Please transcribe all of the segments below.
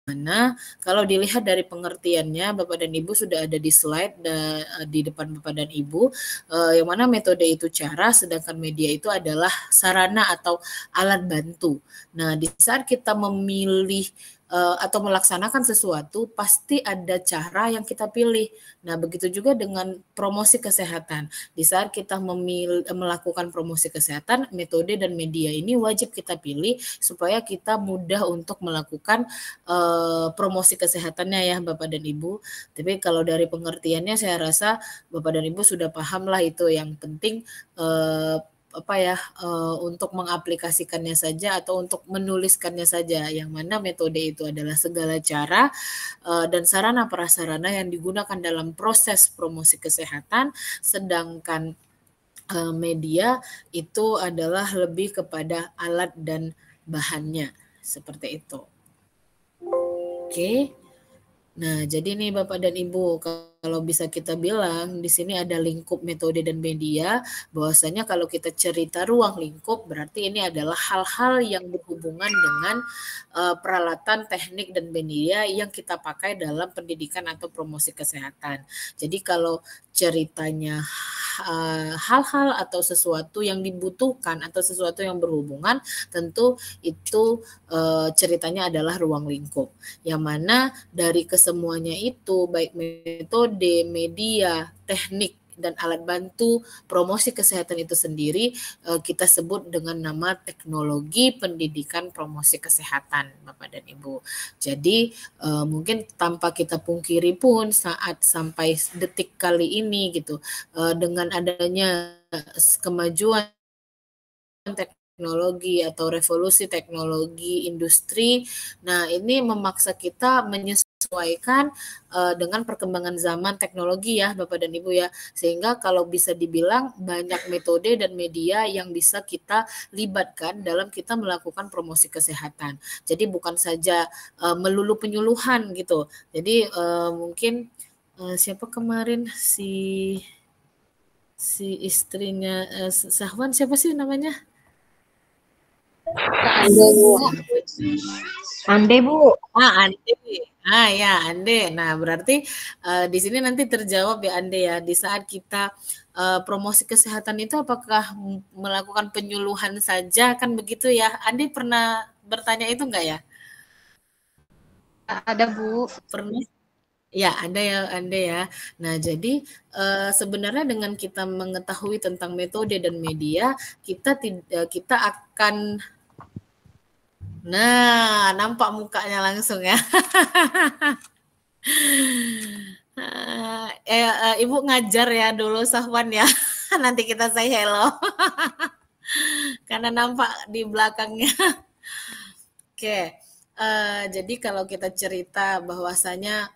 Nah, kalau dilihat dari pengertiannya, Bapak dan Ibu sudah ada di slide di depan Bapak dan Ibu, yang mana metode itu cara, sedangkan media itu adalah sarana atau alat bantu. Nah, di saat kita memilih atau melaksanakan sesuatu, pasti ada cara yang kita pilih. Nah, begitu juga dengan promosi kesehatan. Di saat kita melakukan promosi kesehatan, metode dan media ini wajib kita pilih supaya kita mudah untuk melakukan promosi kesehatannya ya Bapak dan Ibu. Tapi kalau dari pengertiannya saya rasa Bapak dan Ibu sudah paham lah itu. Yang penting untuk mengaplikasikannya saja atau untuk menuliskannya saja, yang mana metode itu adalah segala cara dan sarana prasarana yang digunakan dalam proses promosi kesehatan, sedangkan media itu adalah lebih kepada alat dan bahannya, seperti itu. Oke. Nah, jadi nih Bapak dan Ibu, kalau bisa kita bilang di sini ada lingkup metode dan media, bahwasanya kalau kita cerita ruang lingkup berarti ini adalah hal-hal yang berhubungan dengan peralatan, teknik dan media yang kita pakai dalam pendidikan atau promosi kesehatan. Jadi kalau ceritanya hal-hal atau sesuatu yang dibutuhkan atau sesuatu yang berhubungan, tentu itu ceritanya adalah ruang lingkup. Yang mana dari kesemuanya itu, baik metode, media, teknik, dan alat bantu promosi kesehatan itu sendiri kita sebut dengan nama teknologi pendidikan promosi kesehatan, Bapak dan Ibu. Jadi mungkin tanpa kita pungkiri pun saat sampai detik kali ini gitu, dengan adanya kemajuan teknologi atau revolusi teknologi industri, nah ini memaksa kita menyesuaikan dengan perkembangan zaman teknologi ya Bapak dan Ibu ya, sehingga kalau bisa dibilang banyak metode dan media yang bisa kita libatkan dalam kita melakukan promosi kesehatan. Jadi bukan saja melulu penyuluhan gitu. Jadi mungkin siapa kemarin si istrinya Sahwan, siapa sih namanya? Ande, Bu. Ande, Bu. Ande. Ya, Ande. Nah, berarti di sini nanti terjawab ya Ande ya. Di saat kita promosi kesehatan itu apakah melakukan penyuluhan saja kan begitu ya? Ande pernah bertanya itu enggak ya? Ada, Bu. Pernah? Ya, ada ya Ande ya. Nah, jadi sebenarnya dengan kita mengetahui tentang metode dan media, kita akan nampak mukanya langsung ya. Ibu ngajar ya dulu Sahwan ya. Nanti kita say hello. Karena nampak di belakangnya. Oke. Jadi kalau kita cerita bahwasanya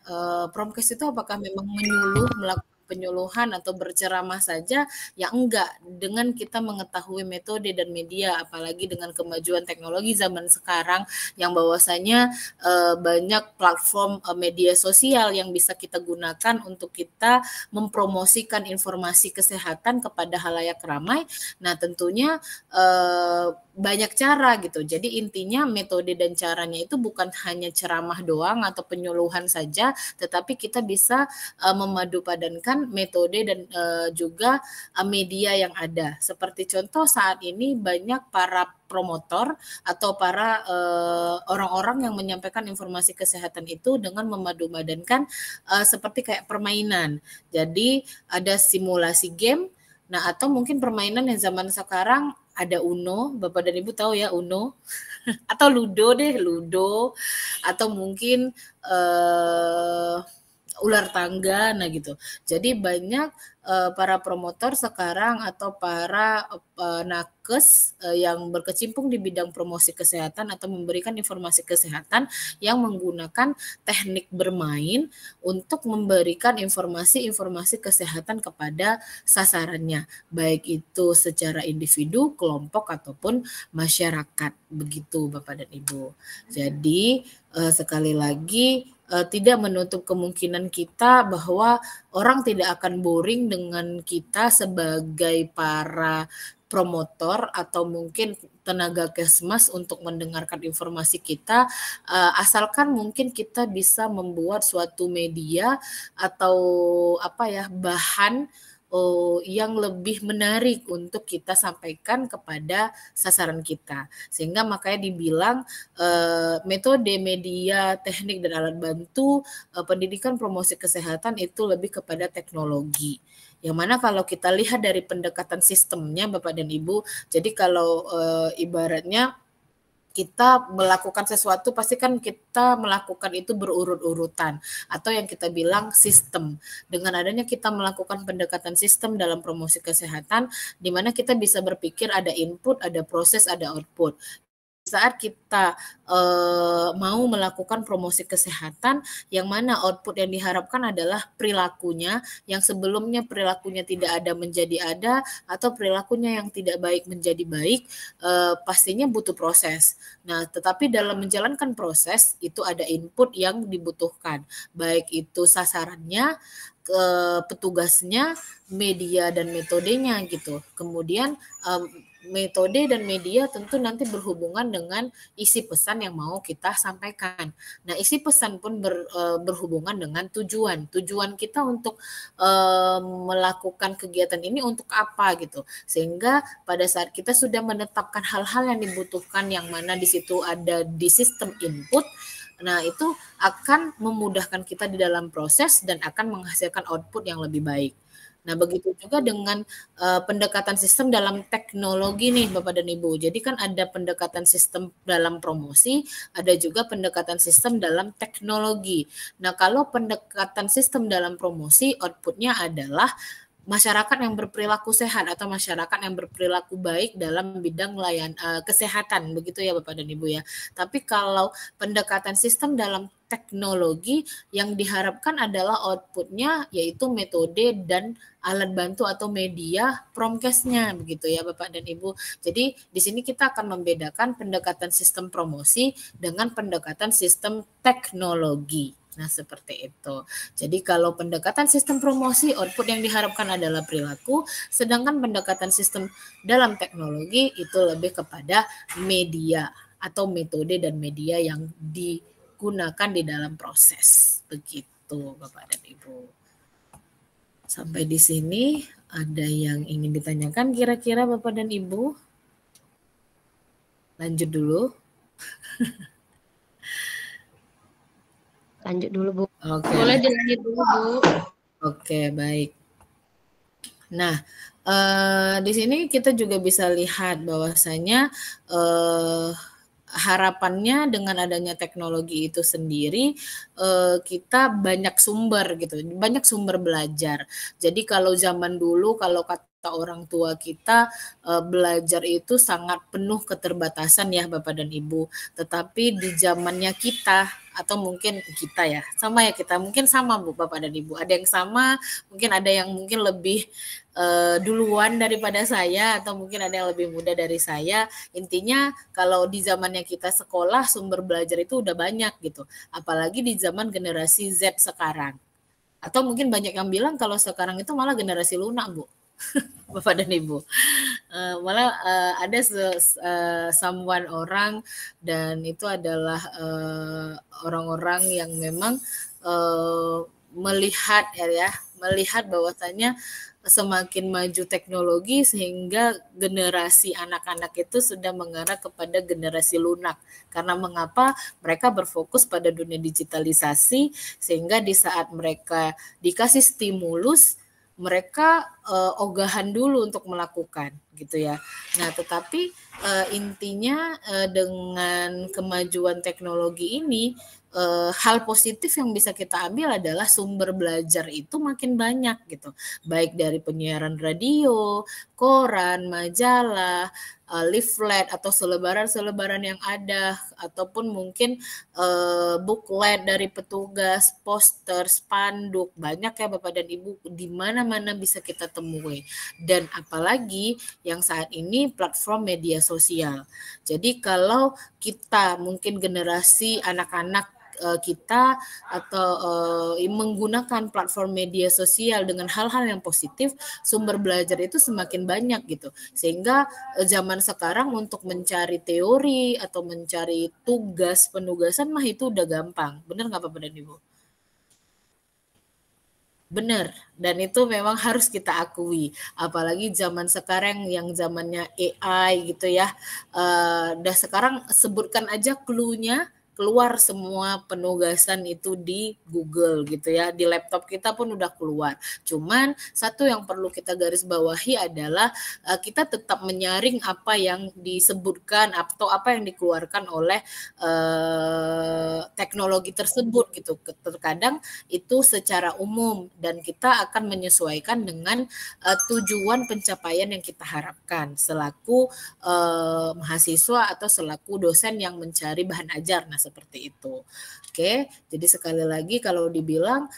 Promkes itu apakah memang menyuluh melakukan penyuluhan atau berceramah saja, ya enggak. Dengan kita mengetahui metode dan media, apalagi dengan kemajuan teknologi zaman sekarang yang bahwasanya banyak platform media sosial yang bisa kita gunakan untuk kita mempromosikan informasi kesehatan kepada halayak ramai. Nah, tentunya banyak cara gitu. Jadi intinya metode dan caranya itu bukan hanya ceramah doang atau penyuluhan saja, tetapi kita bisa memadupadankan metode dan juga media yang ada. Seperti contoh saat ini banyak para promotor atau para orang-orang yang menyampaikan informasi kesehatan itu dengan memadupadankan seperti kayak permainan. Jadi ada simulasi game. Nah, atau mungkin permainan yang zaman sekarang ada Uno, Bapak dan Ibu tahu ya Uno, atau Ludo deh, Ludo, atau mungkin ular tangga, nah gitu. Jadi banyak para promotor sekarang atau para nakes yang berkecimpung di bidang promosi kesehatan atau memberikan informasi kesehatan yang menggunakan teknik bermain untuk memberikan informasi-informasi kesehatan kepada sasarannya, baik itu secara individu, kelompok ataupun masyarakat, begitu Bapak dan Ibu. Jadi sekali lagi tidak menutup kemungkinan kita bahwa orang tidak akan boring dengan kita sebagai para promotor atau mungkin tenaga kesmas untuk mendengarkan informasi kita, asalkan mungkin kita bisa membuat suatu media atau bahan yang lebih menarik untuk kita sampaikan kepada sasaran kita. Sehingga makanya dibilang metode, media, teknik, dan alat bantu pendidikan promosi kesehatan itu lebih kepada teknologi. Yang mana kalau kita lihat dari pendekatan sistemnya Bapak dan Ibu, jadi kalau ibaratnya kita melakukan sesuatu pasti kan kita melakukan itu berurut-urutan atau yang kita bilang sistem. Dengan adanya kita melakukan pendekatan sistem dalam promosi kesehatan, di mana kita bisa berpikir ada input, ada proses, ada output. Saat kita mau melakukan promosi kesehatan, yang mana output yang diharapkan adalah perilakunya, yang sebelumnya perilakunya tidak ada menjadi ada, atau perilakunya yang tidak baik menjadi baik, pastinya butuh proses. Nah, tetapi dalam menjalankan proses, itu ada input yang dibutuhkan, baik itu sasarannya, petugasnya, media dan metodenya gitu. Kemudian metode dan media tentu nanti berhubungan dengan isi pesan yang mau kita sampaikan. Nah, isi pesan pun berhubungan dengan tujuan. Tujuan kita untuk melakukan kegiatan ini untuk apa gitu. Sehingga pada saat kita sudah menetapkan hal-hal yang dibutuhkan yang mana di situ ada di sistem input, nah itu akan memudahkan kita di dalam proses dan akan menghasilkan output yang lebih baik. Nah, begitu juga dengan pendekatan sistem dalam teknologi nih Bapak dan Ibu. Jadi kan ada pendekatan sistem dalam promosi, ada juga pendekatan sistem dalam teknologi. Nah, kalau pendekatan sistem dalam promosi, outputnya adalah masyarakat yang berperilaku sehat atau masyarakat yang berperilaku baik dalam bidang kesehatan, begitu ya Bapak dan Ibu ya. Tapi kalau pendekatan sistem dalam teknologi yang diharapkan adalah outputnya yaitu metode dan alat bantu atau media promkesnya, begitu ya Bapak dan Ibu. Jadi di sini kita akan membedakan pendekatan sistem promosi dengan pendekatan sistem teknologi. Nah, seperti itu. Jadi kalau pendekatan sistem promosi, output yang diharapkan adalah perilaku, sedangkan pendekatan sistem dalam teknologi itu lebih kepada media atau metode dan media yang digunakan di dalam proses. Begitu, Bapak dan Ibu. Sampai di sini ada yang ingin ditanyakan kira-kira Bapak dan Ibu? Lanjut dulu. Lanjut dulu, Bu. Oke. Boleh dilanjut dulu, Bu. Oke, baik. Nah, di sini kita juga bisa lihat bahwasanya harapannya dengan adanya teknologi itu sendiri kita banyak sumber gitu, banyak sumber belajar. Jadi kalau zaman dulu kalau kata orang tua kita belajar itu sangat penuh keterbatasan ya Bapak dan Ibu. Tetapi di zamannya kita atau mungkin kita ya sama ya kita mungkin sama Bu Bapak dan Ibu. Ada yang sama, mungkin ada yang mungkin lebih duluan daripada saya atau mungkin ada yang lebih muda dari saya. Intinya kalau di zamannya kita sekolah sumber belajar itu udah banyak gitu. Apalagi di zaman generasi Z sekarang. Atau mungkin banyak yang bilang kalau sekarang itu malah generasi lunak, Bu. Bapak dan Ibu. Malah ada someone orang dan itu adalah orang-orang yang memang melihat bahwasanya semakin maju teknologi sehingga generasi anak-anak itu sudah mengarah kepada generasi lunak. Karena mengapa? Mereka berfokus pada dunia digitalisasi sehingga di saat mereka dikasih stimulus mereka ogahan dulu untuk melakukan gitu ya. Nah, tetapi intinya dengan kemajuan teknologi ini hal positif yang bisa kita ambil adalah sumber belajar itu makin banyak gitu. Baik dari penyiaran radio, koran, majalah, leaflet atau selebaran-selebaran yang ada ataupun mungkin booklet dari petugas, poster, spanduk, banyak ya Bapak dan Ibu di mana-mana bisa kita temui. Dan apalagi yang saat ini platform media sosial. Jadi kalau kita mungkin generasi anak-anak kita atau menggunakan platform media sosial dengan hal-hal yang positif, sumber belajar itu semakin banyak gitu. Sehingga zaman sekarang untuk mencari teori atau mencari penugasan mah itu udah gampang. Benar nggak Bapak dan Ibu? Benar, dan itu memang harus kita akui. Apalagi zaman sekarang yang zamannya AI gitu ya. Udah sekarang sebutkan aja clue-nya, keluar semua penugasan itu di Google gitu ya. Di laptop kita pun udah keluar. Cuman satu yang perlu kita garis bawahi adalah kita tetap menyaring apa yang disebutkan atau apa yang dikeluarkan oleh teknologi tersebut gitu. Terkadang itu secara umum dan kita akan menyesuaikan dengan tujuan pencapaian yang kita harapkan selaku mahasiswa atau selaku dosen yang mencari bahan ajar. Nah, seperti itu. Oke, jadi sekali lagi kalau dibilang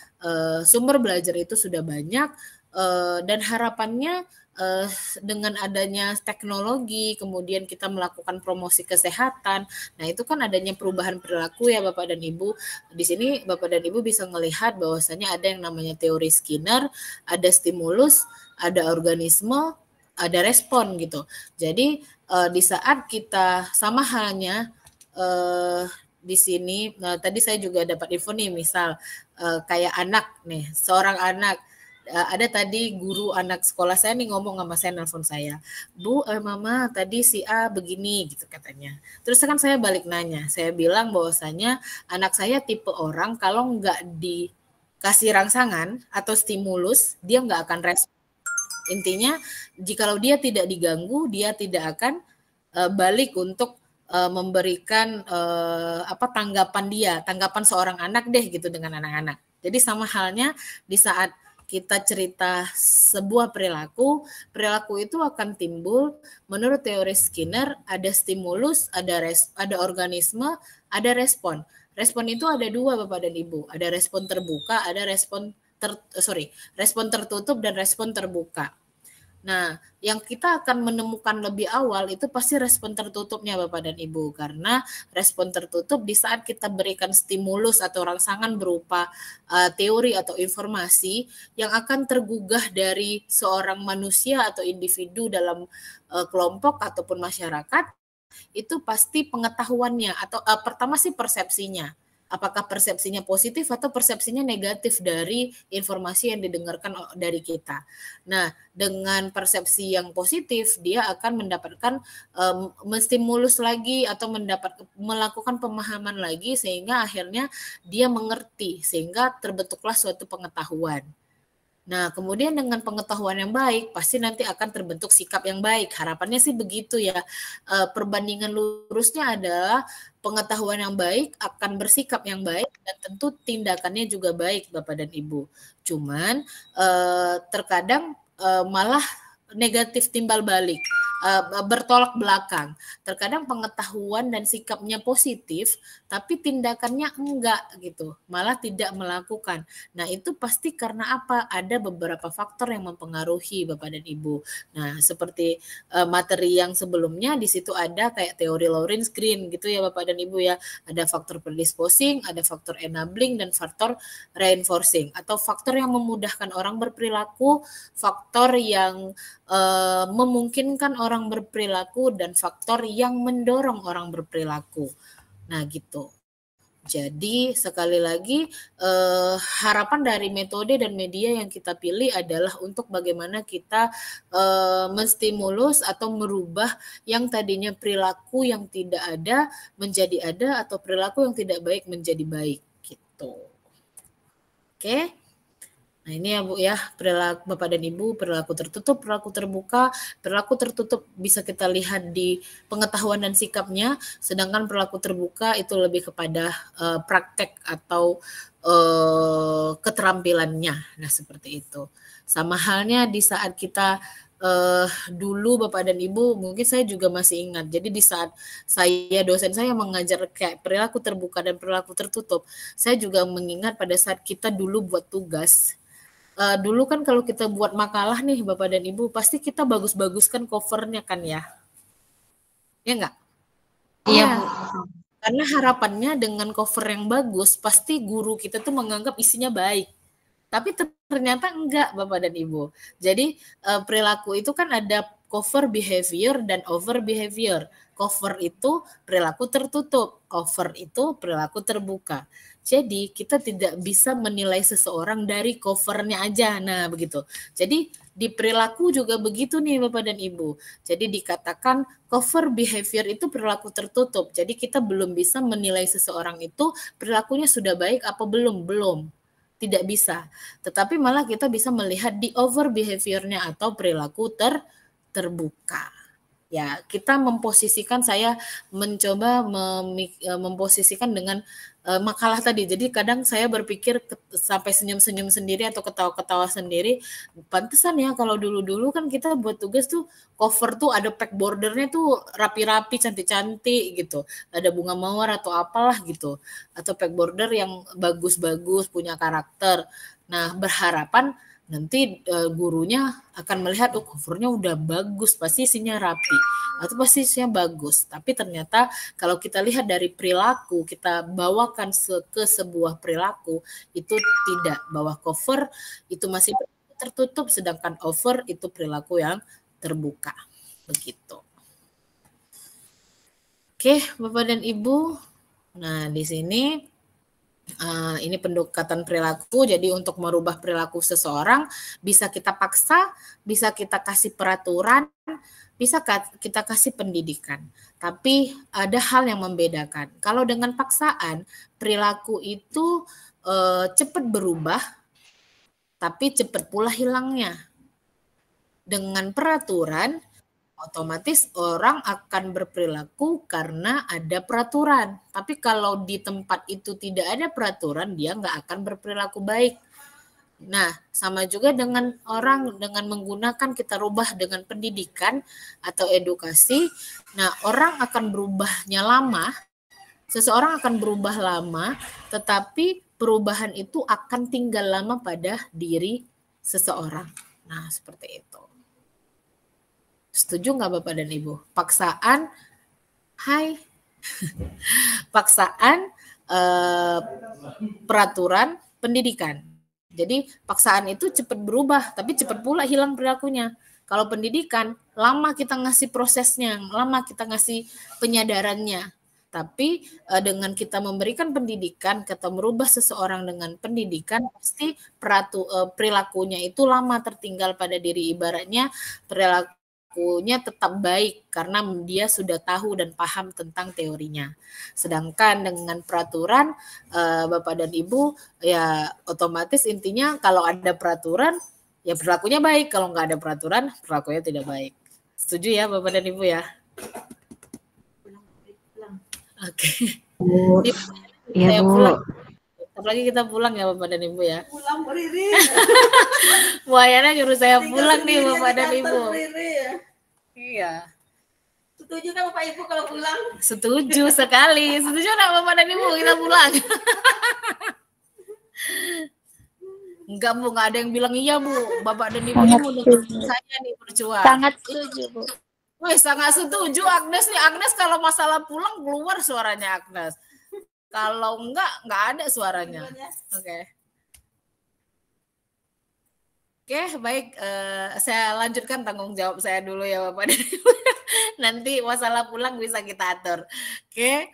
sumber belajar itu sudah banyak dan harapannya dengan adanya teknologi, kemudian kita melakukan promosi kesehatan. Nah, itu kan adanya perubahan perilaku ya Bapak dan Ibu. Di sini Bapak dan Ibu bisa melihat bahwasanya ada yang namanya teori Skinner, ada stimulus, ada organisme, ada respon gitu. Jadi di saat kita sama halnya di sini, tadi saya juga dapat info nih, misal kayak anak nih, seorang anak ada tadi guru anak sekolah saya nih ngomong sama saya, nelfon saya, Bu, Mama tadi si A begini gitu katanya. Terus kan saya balik nanya, saya bilang bahwasanya anak saya tipe orang kalau nggak dikasih rangsangan atau stimulus dia nggak akan respon. Intinya jikalau dia tidak diganggu dia tidak akan balik untuk memberikan tanggapan seorang anak deh gitu dengan anak-anak. Jadi sama halnya di saat kita cerita sebuah perilaku itu akan timbul menurut teori Skinner ada stimulus, ada organisme, ada respon. Respon itu ada dua Bapak dan Ibu, ada respon terbuka, ada respon tertutup dan respon terbuka. Nah, yang kita akan menemukan lebih awal itu pasti respon tertutupnya Bapak dan Ibu. Karena respon tertutup di saat kita berikan stimulus atau rangsangan berupa teori atau informasi yang akan tergugah dari seorang manusia atau individu dalam kelompok ataupun masyarakat, itu pasti pengetahuannya atau pertama sih persepsinya. Apakah persepsinya positif atau persepsinya negatif dari informasi yang didengarkan dari kita. Nah, dengan persepsi yang positif, dia akan mendapatkan menstimulus lagi atau melakukan pemahaman lagi sehingga akhirnya dia mengerti sehingga terbentuklah suatu pengetahuan. Nah, kemudian dengan pengetahuan yang baik, pasti nanti akan terbentuk sikap yang baik. Harapannya sih begitu ya. Perbandingan lurusnya adalah pengetahuan yang baik akan bersikap yang baik dan tentu tindakannya juga baik, Bapak dan Ibu. Cuman terkadang malah negatif timbal balik, bertolak belakang. Terkadang pengetahuan dan sikapnya positif, tapi tindakannya enggak gitu, malah tidak melakukan. Nah, itu pasti karena apa? Ada beberapa faktor yang mempengaruhi Bapak dan Ibu. Nah, seperti materi yang sebelumnya di situ ada kayak teori Lawrence Green gitu ya Bapak dan Ibu ya. Ada faktor predisposing, ada faktor enabling dan faktor reinforcing atau faktor yang memudahkan orang berperilaku, faktor yang memungkinkan orang berperilaku dan faktor yang mendorong orang berperilaku. Nah, gitu. Jadi sekali lagi harapan dari metode dan media yang kita pilih adalah untuk bagaimana kita menstimulus atau merubah yang tadinya perilaku yang tidak ada menjadi ada atau perilaku yang tidak baik menjadi baik gitu. Oke. Nah, ini ya Bu ya, perilaku Bapak dan Ibu, perilaku tertutup, perilaku terbuka. Perilaku tertutup bisa kita lihat di pengetahuan dan sikapnya, sedangkan perilaku terbuka itu lebih kepada praktek atau keterampilannya. Nah, seperti itu. Sama halnya di saat kita dulu Bapak dan Ibu, mungkin saya juga masih ingat. Jadi di saat dosen saya mengajar kayak perilaku terbuka dan perilaku tertutup, saya juga mengingat pada saat kita dulu buat tugas. Dulu kan kalau kita buat makalah nih Bapak dan Ibu, pasti kita bagus-baguskan covernya kan ya? Ya enggak? Iya, Bu. Karena harapannya dengan cover yang bagus, pasti guru kita tuh menganggap isinya baik. Tapi ternyata enggak, Bapak dan Ibu. Jadi perilaku itu kan ada cover behavior dan over behavior. Cover itu perilaku tertutup, over itu perilaku terbuka. Jadi kita tidak bisa menilai seseorang dari covernya aja. Nah, begitu. Jadi di perilaku juga begitu nih Bapak dan Ibu. Jadi dikatakan cover behavior itu perilaku tertutup. Jadi kita belum bisa menilai seseorang itu perilakunya sudah baik apa belum. Tidak bisa. Tetapi malah kita bisa melihat di over behavior-nya atau perilaku terbuka. Ya, kita memposisikan, saya mencoba memposisikan dengan makalah tadi. Jadi kadang saya berpikir sampai senyum-senyum sendiri atau ketawa-ketawa sendiri. Pantesan ya kalau dulu-dulu kan kita buat tugas tuh cover tuh ada pack bordernya tuh rapi-rapi, cantik-cantik gitu. Ada bunga mawar atau apalah gitu. Atau pack border yang bagus-bagus, punya karakter. Nah, berharapan nanti gurunya akan melihat covernya udah bagus, pasti isinya rapi atau pasti isinya bagus. Tapi ternyata kalau kita lihat dari perilaku, kita bawakan ke sebuah perilaku, itu tidak, bahwa cover itu masih tertutup sedangkan over itu perilaku yang terbuka. Begitu. Oke, Bapak dan Ibu. Nah, di sini ini pendekatan perilaku. Jadi untuk merubah perilaku seseorang bisa kita paksa, bisa kita kasih peraturan, bisa kita kasih pendidikan. Tapi ada hal yang membedakan. Kalau dengan paksaan, perilaku itu cepat berubah, tapi cepat pula hilangnya. Dengan peraturan, otomatis orang akan berperilaku karena ada peraturan. Tapi kalau di tempat itu tidak ada peraturan, dia nggak akan berperilaku baik. Nah, sama juga dengan orang, dengan menggunakan kita rubah dengan pendidikan atau edukasi. Nah, orang akan berubahnya lama, seseorang akan berubah lama, tetapi perubahan itu akan tinggal lama pada diri seseorang. Nah, seperti itu. Setuju nggak Bapak dan Ibu? Paksaan, paksaan, peraturan, pendidikan. Jadi paksaan itu cepat berubah, tapi cepat pula hilang perilakunya. Kalau pendidikan, lama kita ngasih prosesnya, lama kita ngasih penyadarannya. Tapi dengan kita memberikan pendidikan, kita merubah seseorang dengan pendidikan, pasti perilakunya itu lama tertinggal pada diri. Ibaratnya perilakunya tetap baik karena dia sudah tahu dan paham tentang teorinya. Sedangkan dengan peraturan, Bapak dan Ibu, ya otomatis intinya kalau ada peraturan, ya perilakunya baik. Kalau nggak ada peraturan, perilakunya tidak baik. Setuju ya Bapak dan Ibu ya? Oke. Iya, Bu. Pulang. Apalagi kita pulang ya Bapak dan Ibu ya. Pulang Bu Riri. Bu Ayana nyuruh saya pulang nih Bapak dan Ibu. Iya. Setuju kan Bapak Ibu kalau pulang? Setuju sekali. Setuju nggak Bapak dan Ibu kita pulang? Enggak Bu, nggak ada yang bilang iya Bu. Bapak dan Ibu ini mau dengerin saya nih berjuang. Sangat setuju Bu. Wih, sangat setuju Agnes nih. Agnes kalau masalah pulang keluar suaranya Agnes. Kalau nggak ada suaranya. Oke. Oke, baik. Saya lanjutkan tanggung jawab saya dulu ya Bapak dan Ibu. Nanti masalah pulang bisa kita atur. Oke.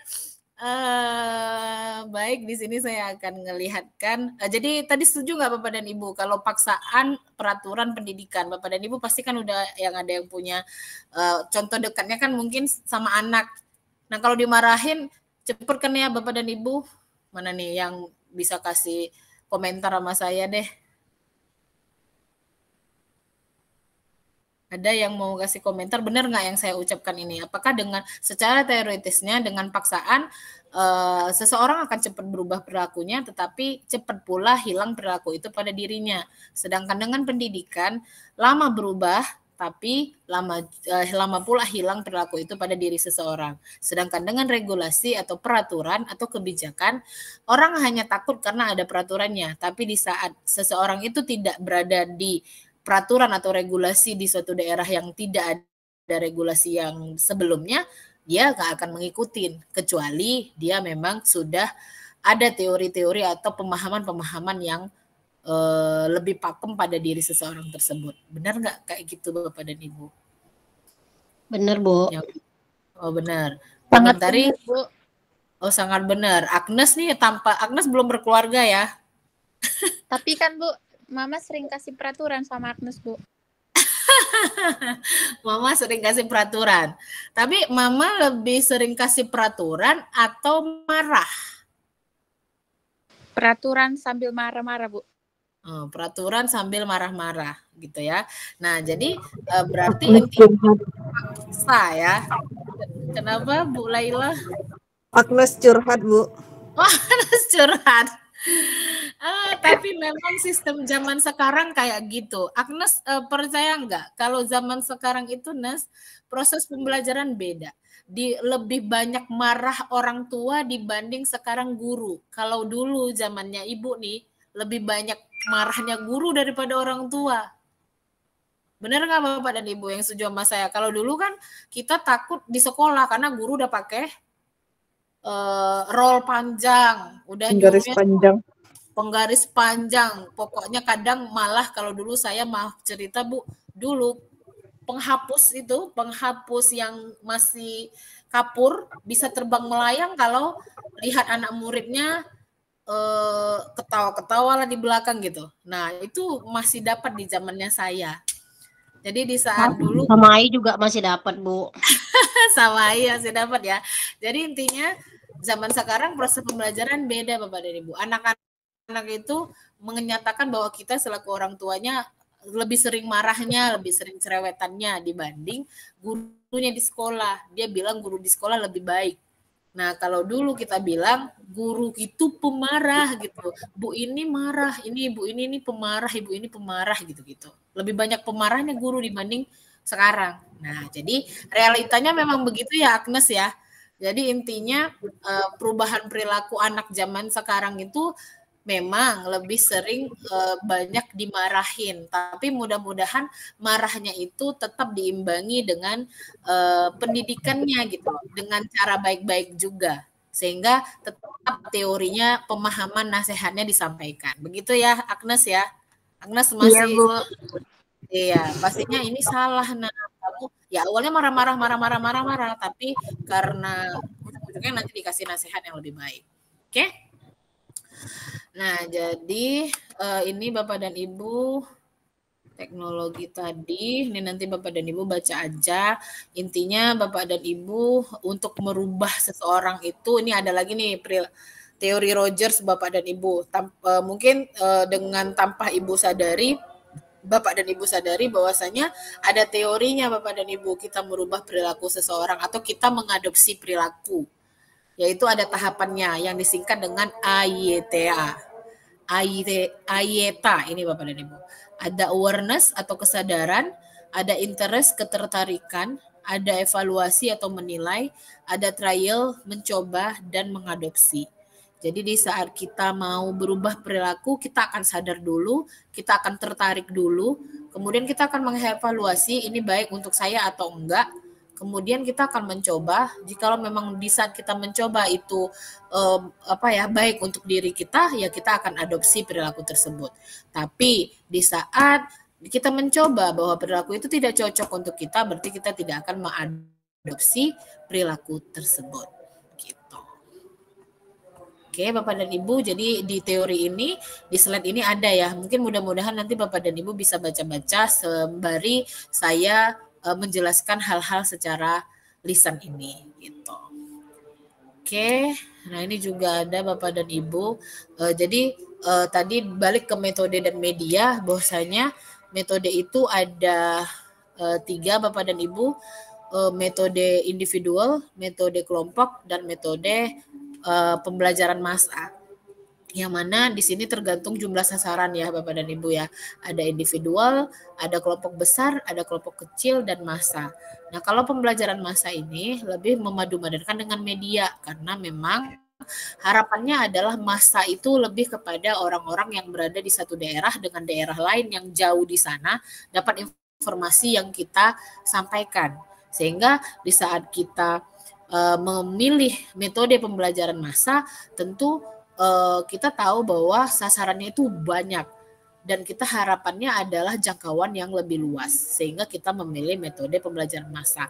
Baik, di sini saya akan melihatkan. Jadi tadi setuju nggak Bapak dan Ibu kalau paksaan peraturan pendidikan? Bapak dan Ibu pasti kan udah ada yang punya contoh dekatnya kan mungkin sama anak. Nah kalau dimarahin cepet kan ya Bapak dan Ibu? Mana nih yang bisa kasih komentar sama saya deh? Ada yang mau kasih komentar, benar nggak yang saya ucapkan ini? Apakah dengan secara teoritisnya dengan paksaan seseorang akan cepat berubah perilakunya, tetapi cepat pula hilang perilaku itu pada dirinya. Sedangkan dengan pendidikan lama berubah, tapi lama pula hilang perilaku itu pada diri seseorang. Sedangkan dengan regulasi atau peraturan atau kebijakan, orang hanya takut karena ada peraturannya. Tapi di saat seseorang itu tidak berada di peraturan atau regulasi di suatu daerah yang tidak ada regulasi yang sebelumnya, dia nggak akan mengikuti, kecuali dia memang sudah ada teori-teori atau pemahaman-pemahaman yang lebih pakem pada diri seseorang tersebut. Benar nggak kayak gitu Bapak dan Ibu? Bener, Bu. Oh benar. Sangat Komentari. bener, Bu. Oh sangat benar. Agnes nih Agnes belum berkeluarga ya. Tapi kan Bu, Mama sering kasih peraturan sama Agnes, Bu. Mama sering kasih peraturan. Tapi Mama lebih sering kasih peraturan atau marah? Peraturan sambil marah-marah, Bu. Peraturan sambil marah-marah gitu ya. Nah, jadi berarti intinya paksa ya. Kenapa Bu Laila? Agnes curhat, Bu. Oh, Agnes curhat. Tapi memang sistem zaman sekarang kayak gitu. Agnes percaya nggak kalau zaman sekarang itu Nes, proses pembelajaran beda. Lebih banyak marah orang tua dibanding sekarang guru. Kalau dulu zamannya Ibu nih, lebih banyak marahnya guru daripada orang tua. Benar nggak Bapak dan Ibu yang setuju sama saya? Kalau dulu kan kita takut di sekolah karena guru udah pakai roll panjang, udah penggaris panjang. Pokoknya kadang malah kalau dulu saya maaf cerita Bu, dulu penghapus yang masih kapur bisa terbang melayang kalau lihat anak muridnya ketawa-ketawa lah di belakang gitu. Nah itu masih dapat di zamannya saya. Jadi di saat dulu sama Ai juga masih dapat Bu. sama Ai masih dapat ya. Jadi intinya zaman sekarang proses pembelajaran beda Bapak dan Ibu. Anak-anak itu menyatakan bahwa kita selaku orang tuanya lebih sering marahnya, lebih sering cerewetannya dibanding gurunya di sekolah. Dia bilang guru di sekolah lebih baik. Nah, kalau dulu kita bilang guru itu pemarah gitu. Bu ini marah, ibu ini pemarah, ibu ini pemarah gitu-gitu. Lebih banyak pemarahnya guru dibanding sekarang. Nah, jadi realitanya memang begitu ya Agnes ya. Jadi intinya perubahan perilaku anak zaman sekarang itu memang lebih sering banyak dimarahin, tapi mudah-mudahan marahnya itu tetap diimbangi dengan pendidikannya gitu, dengan cara baik-baik juga, sehingga tetap teorinya, pemahaman, nasihatnya disampaikan. Begitu ya Agnes ya? Agnes masih? Iya Bu. Iya, pastinya ini salah. Nah, kamu ya awalnya marah, tapi karena ujung-ujungnya nanti dikasih nasihat yang lebih baik. Oke? Nah, jadi ini Bapak dan Ibu teknologi tadi, ini nanti Bapak dan Ibu baca aja. Intinya Bapak dan Ibu untuk merubah seseorang itu, ini ada lagi nih teori Rogers Bapak dan Ibu. Mungkin dengan tanpa Ibu sadari, Bapak dan Ibu sadari bahwasanya ada teorinya Bapak dan Ibu, kita merubah perilaku seseorang atau kita mengadopsi perilaku. Yaitu ada tahapannya yang disingkat dengan AYTA. AYTA ini Bapak dan Ibu. Ada awareness atau kesadaran, ada interest ketertarikan, ada evaluasi atau menilai, ada trial mencoba dan mengadopsi. Jadi di saat kita mau berubah perilaku, kita akan sadar dulu, kita akan tertarik dulu, kemudian kita akan mengevaluasi ini baik untuk saya atau enggak. Kemudian kita akan mencoba, jikalau memang di saat kita mencoba itu baik untuk diri kita, ya kita akan adopsi perilaku tersebut. Tapi di saat kita mencoba bahwa perilaku itu tidak cocok untuk kita, berarti kita tidak akan mengadopsi perilaku tersebut. Gitu. Oke, Bapak dan Ibu, jadi di teori ini, di slide ini ada ya. Mungkin mudah-mudahan nanti Bapak dan Ibu bisa baca-baca sembari saya menjelaskan hal-hal secara lisan ini gitu. Oke, nah ini juga ada Bapak dan Ibu. Jadi tadi balik ke metode dan media, bahwasanya metode itu ada 3 Bapak dan Ibu, metode individual, metode kelompok, dan metode pembelajaran massa. Yang mana di sini tergantung jumlah sasaran ya Bapak dan Ibu ya. Ada individual, ada kelompok besar, ada kelompok kecil, dan massa. Nah kalau pembelajaran massa ini lebih memadu-madankan dengan media, karena memang harapannya adalah massa itu lebih kepada orang-orang yang berada di satu daerah dengan daerah lain yang jauh di sana dapat informasi yang kita sampaikan. Sehingga di saat kita memilih metode pembelajaran massa, tentu kita tahu bahwa sasarannya itu banyak dan kita harapannya adalah jangkauan yang lebih luas sehingga kita memilih metode pembelajaran massa.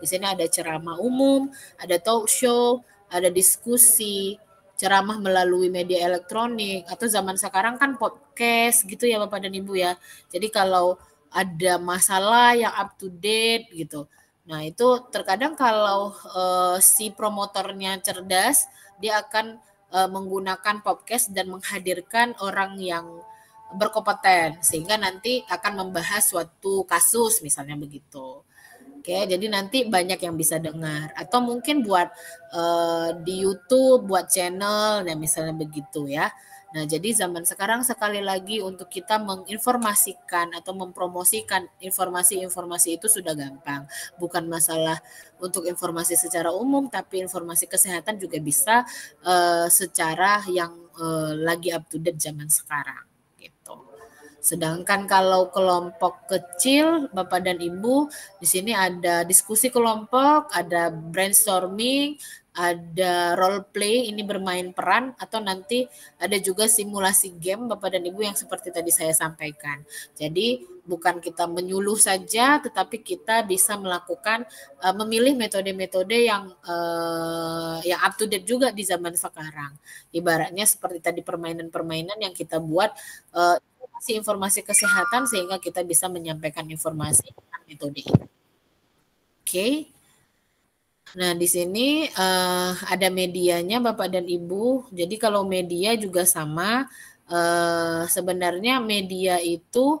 Di sini ada ceramah umum, ada talk show, ada diskusi, ceramah melalui media elektronik, atau zaman sekarang kan podcast gitu ya Bapak dan Ibu ya. Jadi kalau ada masalah yang up to date gitu. Nah itu terkadang kalau si promotornya cerdas, dia akan menggunakan podcast dan menghadirkan orang yang berkompeten sehingga nanti akan membahas suatu kasus misalnya begitu. Oke, jadi nanti banyak yang bisa dengar atau mungkin buat di YouTube, buat channel, ya misalnya begitu ya. Nah, jadi zaman sekarang sekali lagi untuk kita menginformasikan atau mempromosikan informasi-informasi itu sudah gampang. Bukan masalah untuk informasi secara umum, tapi informasi kesehatan juga bisa secara yang lagi up to date zaman sekarang. Gitu. Sedangkan kalau kelompok kecil, Bapak dan Ibu, di sini ada diskusi kelompok, ada brainstorming, ada role play, ini bermain peran, atau nanti ada juga simulasi game Bapak dan Ibu yang seperti tadi saya sampaikan. Jadi bukan kita menyuluh saja, tetapi kita bisa melakukan memilih metode-metode yang up to date juga di zaman sekarang. Ibaratnya seperti tadi permainan-permainan yang kita buat informasi kesehatan sehingga kita bisa menyampaikan informasi dengan metode ini. Oke. Nah, di sini ada medianya Bapak dan Ibu. Jadi kalau media juga sama, sebenarnya media itu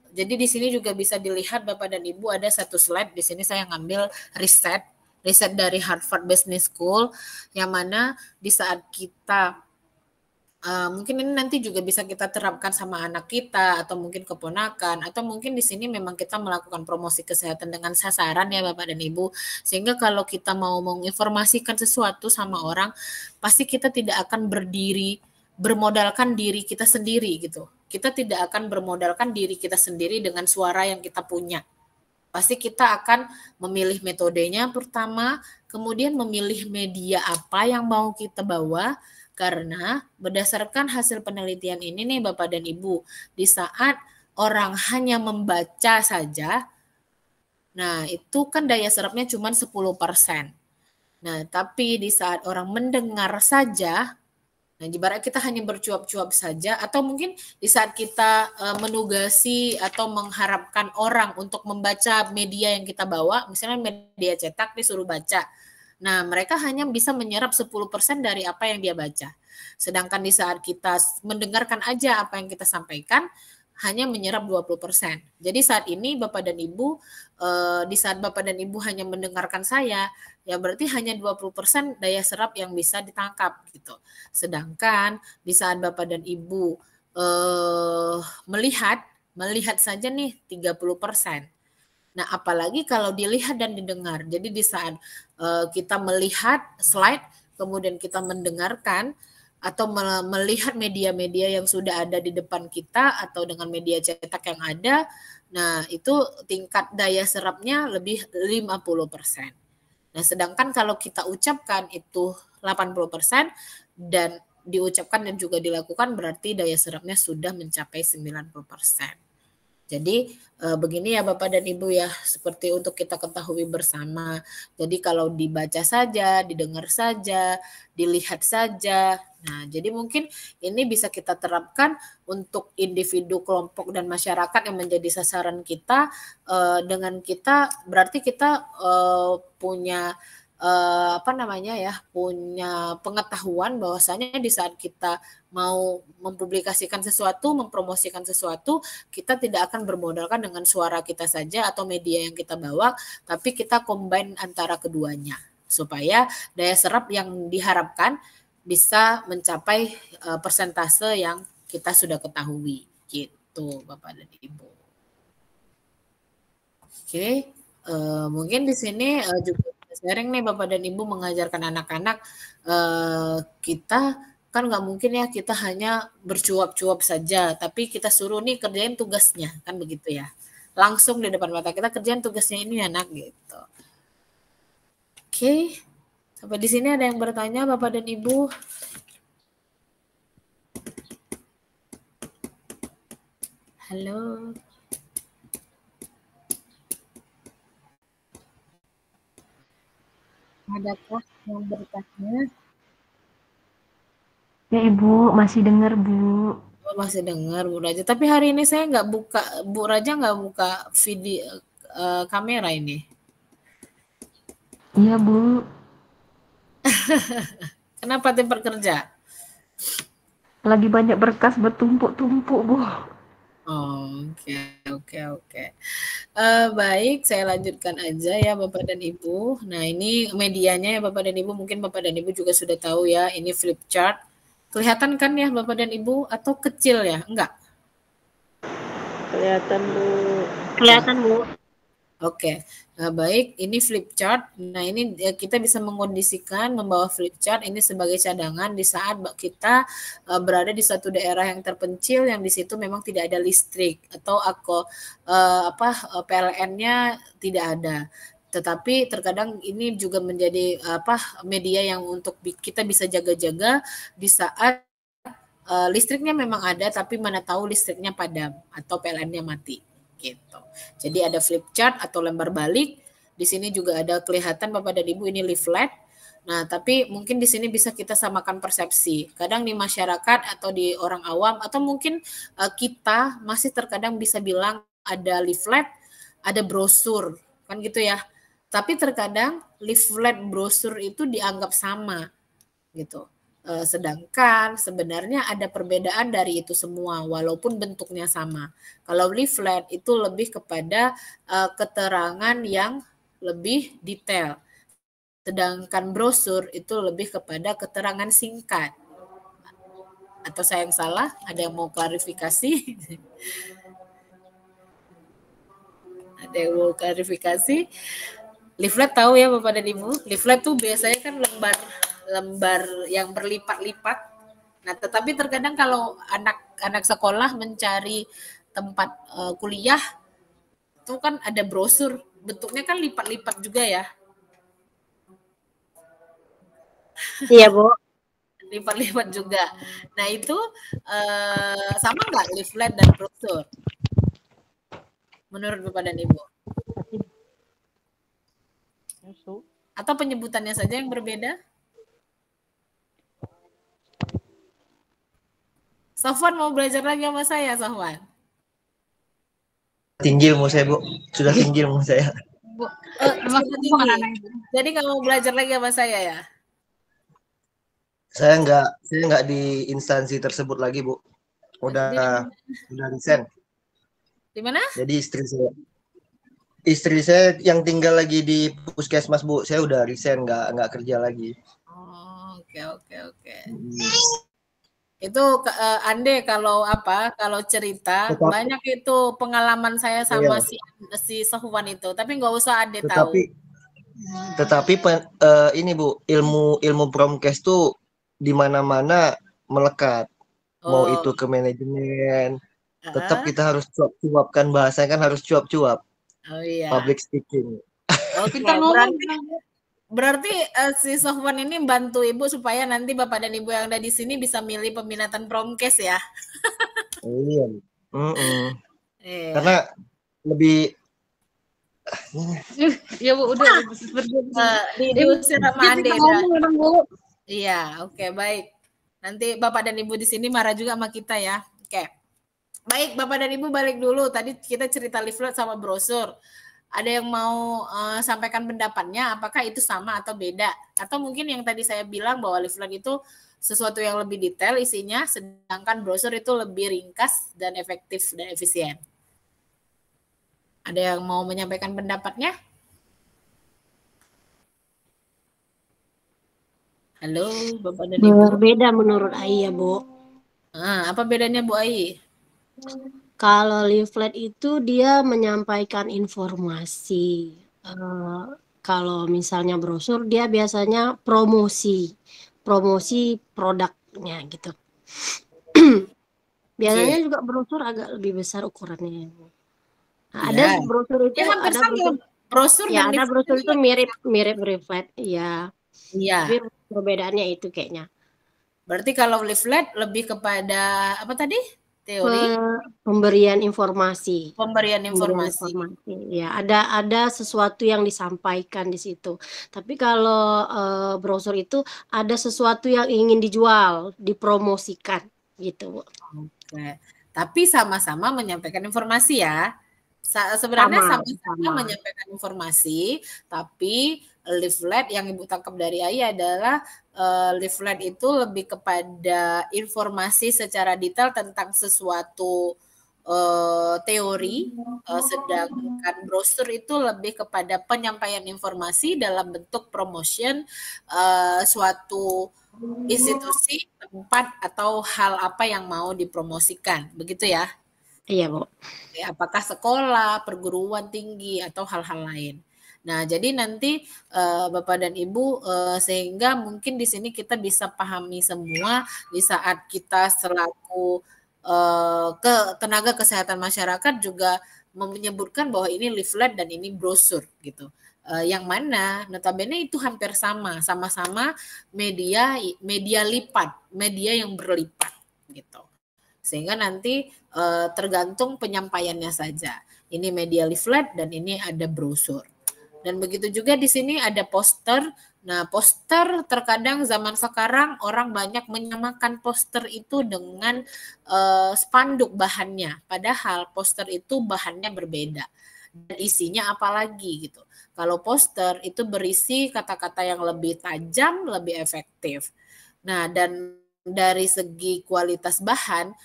jadi di sini juga bisa dilihat Bapak dan Ibu ada satu slide. Di sini saya ngambil riset dari Harvard Business School yang mana di saat kita mungkin ini nanti juga bisa kita terapkan sama anak kita atau mungkin keponakan atau mungkin di sini memang kita melakukan promosi kesehatan dengan sasaran ya Bapak dan Ibu sehingga kalau kita mau menginformasikan sesuatu sama orang pasti kita tidak akan bermodalkan diri kita sendiri gitu. Kita tidak akan bermodalkan diri kita sendiri dengan suara yang kita punya. Pasti kita akan memilih metodenya pertama, kemudian memilih media apa yang mau kita bawa. Karena berdasarkan hasil penelitian ini nih Bapak dan Ibu, di saat orang hanya membaca saja, nah itu kan daya serapnya cuma 10%. Nah tapi di saat orang mendengar saja, nah ibarat kita hanya bercuap-cuap saja, atau mungkin di saat kita menugasi atau mengharapkan orang untuk membaca media yang kita bawa, misalnya media cetak disuruh baca, nah, mereka hanya bisa menyerap 10% dari apa yang dia baca. Sedangkan di saat kita mendengarkan aja apa yang kita sampaikan, hanya menyerap 20%. Jadi saat ini Bapak dan Ibu, di saat Bapak dan Ibu hanya mendengarkan saya, ya berarti hanya 20% daya serap yang bisa ditangkap gitu. Sedangkan di saat Bapak dan Ibu melihat saja nih 30%. Nah, apalagi kalau dilihat dan didengar. Jadi di saat kita melihat slide, kemudian kita mendengarkan atau melihat media-media yang sudah ada di depan kita atau dengan media cetak yang ada, nah itu tingkat daya serapnya lebih 50%. Nah, sedangkan kalau kita ucapkan itu 80% dan diucapkan dan juga dilakukan berarti daya serapnya sudah mencapai 90%. Jadi begini ya Bapak dan Ibu ya, seperti untuk kita ketahui bersama. Jadi kalau dibaca saja, didengar saja, dilihat saja. Nah, jadi mungkin ini bisa kita terapkan untuk individu, kelompok, dan masyarakat yang menjadi sasaran kita. Dengan kita, berarti kita punya punya pengetahuan bahwasanya di saat kita mau mempublikasikan sesuatu, mempromosikan sesuatu, kita tidak akan bermodalkan dengan suara kita saja atau media yang kita bawa, tapi kita combine antara keduanya supaya daya serap yang diharapkan bisa mencapai persentase yang kita sudah ketahui gitu Bapak dan Ibu. Oke, mungkin di sini juga sharing nih Bapak dan Ibu mengajarkan anak-anak, kita kan nggak mungkin ya kita hanya bercuap-cuap saja, tapi kita suruh nih kerjain tugasnya, kan begitu ya. Langsung di depan mata kita kerjain tugasnya ini anak gitu. Oke. Sampai di sini ada yang bertanya Bapak dan Ibu? Halo. Adakah yang bertanya? Ya Ibu, masih dengar Bu. Oh, masih dengar Bu Raja. Tapi hari ini saya nggak buka, Bu Raja nggak buka video kamera ini. Iya Bu. Kenapa tim pekerja? Lagi banyak berkas bertumpuk-tumpuk Bu. Oke. Baik, saya lanjutkan aja ya Bapak dan Ibu. Nah ini medianya ya Bapak dan Ibu. Mungkin Bapak dan Ibu juga sudah tahu ya. Ini flip chart. Kelihatan kan ya Bapak dan Ibu? Atau kecil ya? Enggak? Kelihatan Bu. Kelihatan Bu. Oke, nah, baik. Ini flip chart. Nah ini kita bisa mengkondisikan membawa flip chart ini sebagai cadangan di saat kita berada di suatu daerah yang terpencil yang di situ memang tidak ada listrik atau PLN-nya tidak ada. Tetapi terkadang ini juga menjadi media yang untuk kita bisa jaga-jaga di saat listriknya memang ada tapi mana tahu listriknya padam atau PLN-nya mati. Gitu. Jadi ada flip chart atau lembar balik. Di sini juga ada kelihatan Bapak dan Ibu ini leaflet. Nah, tapi mungkin di sini bisa kita samakan persepsi. Kadang di masyarakat atau di orang awam atau mungkin kita masih terkadang bisa bilang ada leaflet, ada brosur, kan gitu ya. Tapi terkadang leaflet brosur itu dianggap sama gitu. Sedangkan sebenarnya ada perbedaan dari itu semua walaupun bentuknya sama. Kalau leaflet itu lebih kepada keterangan yang lebih detail. Sedangkan brosur itu lebih kepada keterangan singkat. Atau saya yang salah? Ada yang mau klarifikasi? Ada yang mau klarifikasi? Leaflet tahu ya Bapak dan Ibu? Leaflet tuh biasanya kan lembar yang berlipat-lipat. Nah, tetapi terkadang kalau anak sekolah mencari tempat kuliah itu kan ada brosur, bentuknya kan lipat-lipat juga ya. Iya Bu. Lipat-lipat juga. Nah, itu sama nggak leaflet dan brosur? Menurut Bapak dan Ibu? Atau penyebutannya saja yang berbeda? Sofwan mau belajar lagi sama saya, Sofwan? Tinggi ilmu saya, Bu. Sudah tinggi ilmu saya. Bu, jadi nggak mau belajar lagi sama saya ya? Saya nggak di instansi tersebut lagi, Bu. Udah resign. Di mana? Jadi istri saya yang tinggal lagi di puskesmas, Bu. Saya udah resign, nggak kerja lagi. Oh, oke. Itu Ande kalau cerita banyak itu pengalaman saya sama si Sofwan itu, tapi nggak usah Ande tahu. Tetapi ini Bu, ilmu promkes tuh di mana-mana melekat. Mau itu ke manajemen, tetap kita harus cuap-cuapkan, bahasanya kan harus cuap-cuap. Oh iya. Public speaking. Oke, berarti si Sofwan ini bantu Ibu supaya nanti Bapak dan Ibu yang ada di sini bisa milih peminatan promkes ya. Iya. Karena lebih ya Bu udah diusir sama Ande. Iya, oke, baik. Nanti Bapak dan Ibu di sini marah juga sama kita ya. Oke. Baik, Bapak dan Ibu balik dulu. Tadi kita cerita leaflet sama brosur. Ada yang mau sampaikan pendapatnya, apakah itu sama atau beda? Atau mungkin yang tadi saya bilang bahwa leaflet itu sesuatu yang lebih detail isinya, sedangkan brosur itu lebih ringkas dan efektif dan efisien. Ada yang mau menyampaikan pendapatnya? Halo, Bapak dan Ibu. Berbeda menurut Ai ya, Bu. Apa bedanya Bu Ai? Kalau leaflet itu dia menyampaikan informasi. Kalau misalnya brosur dia biasanya promosi produknya gitu. Biasanya juga brosur agak lebih besar ukurannya. Nah, ada brosur itu hampir ada sama. brosur. Brosur Ya, dan ada leaflet brosur itu itu mirip leaflet, ya. iya. Tapi perbedaannya itu kayaknya. Berarti kalau leaflet lebih kepada apa tadi? Teori, Pemberian informasi. pemberian Pemberian informasi. informasi. Ya, ada sesuatu yang disampaikan di situ. Tapi kalau brosur itu ada sesuatu yang ingin dijual, dipromosikan gitu, Bu. Oke. Tapi sama-sama menyampaikan informasi ya. Sebenarnya sama-sama Sama. menyampaikan informasi, tapi leaflet yang Ibu tangkap dari Ai adalah leaflet itu lebih kepada informasi secara detail tentang sesuatu teori, sedangkan brosur itu lebih kepada penyampaian informasi dalam bentuk promotion suatu institusi, tempat, atau hal apa yang mau dipromosikan. Begitu ya? Iya, Bu. Apakah sekolah, perguruan tinggi, atau hal-hal lain. Nah, jadi nanti Bapak dan Ibu sehingga mungkin di sini kita bisa pahami semua di saat kita selaku tenaga kesehatan masyarakat juga menyebutkan bahwa ini leaflet dan ini brosur gitu. Yang mana notabene itu hampir sama-sama media lipat, media yang berlipat gitu. Sehingga nanti tergantung penyampaiannya saja. Ini media leaflet dan ini ada brosur. Dan begitu juga di sini ada poster. Nah, poster terkadang zaman sekarang orang banyak menyamakan poster itu dengan spanduk bahannya. Padahal poster itu bahannya berbeda. Dan isinya apalagi gitu. Kalau poster itu berisi kata-kata yang lebih tajam, lebih efektif. Nah, dan dari segi kualitas bahan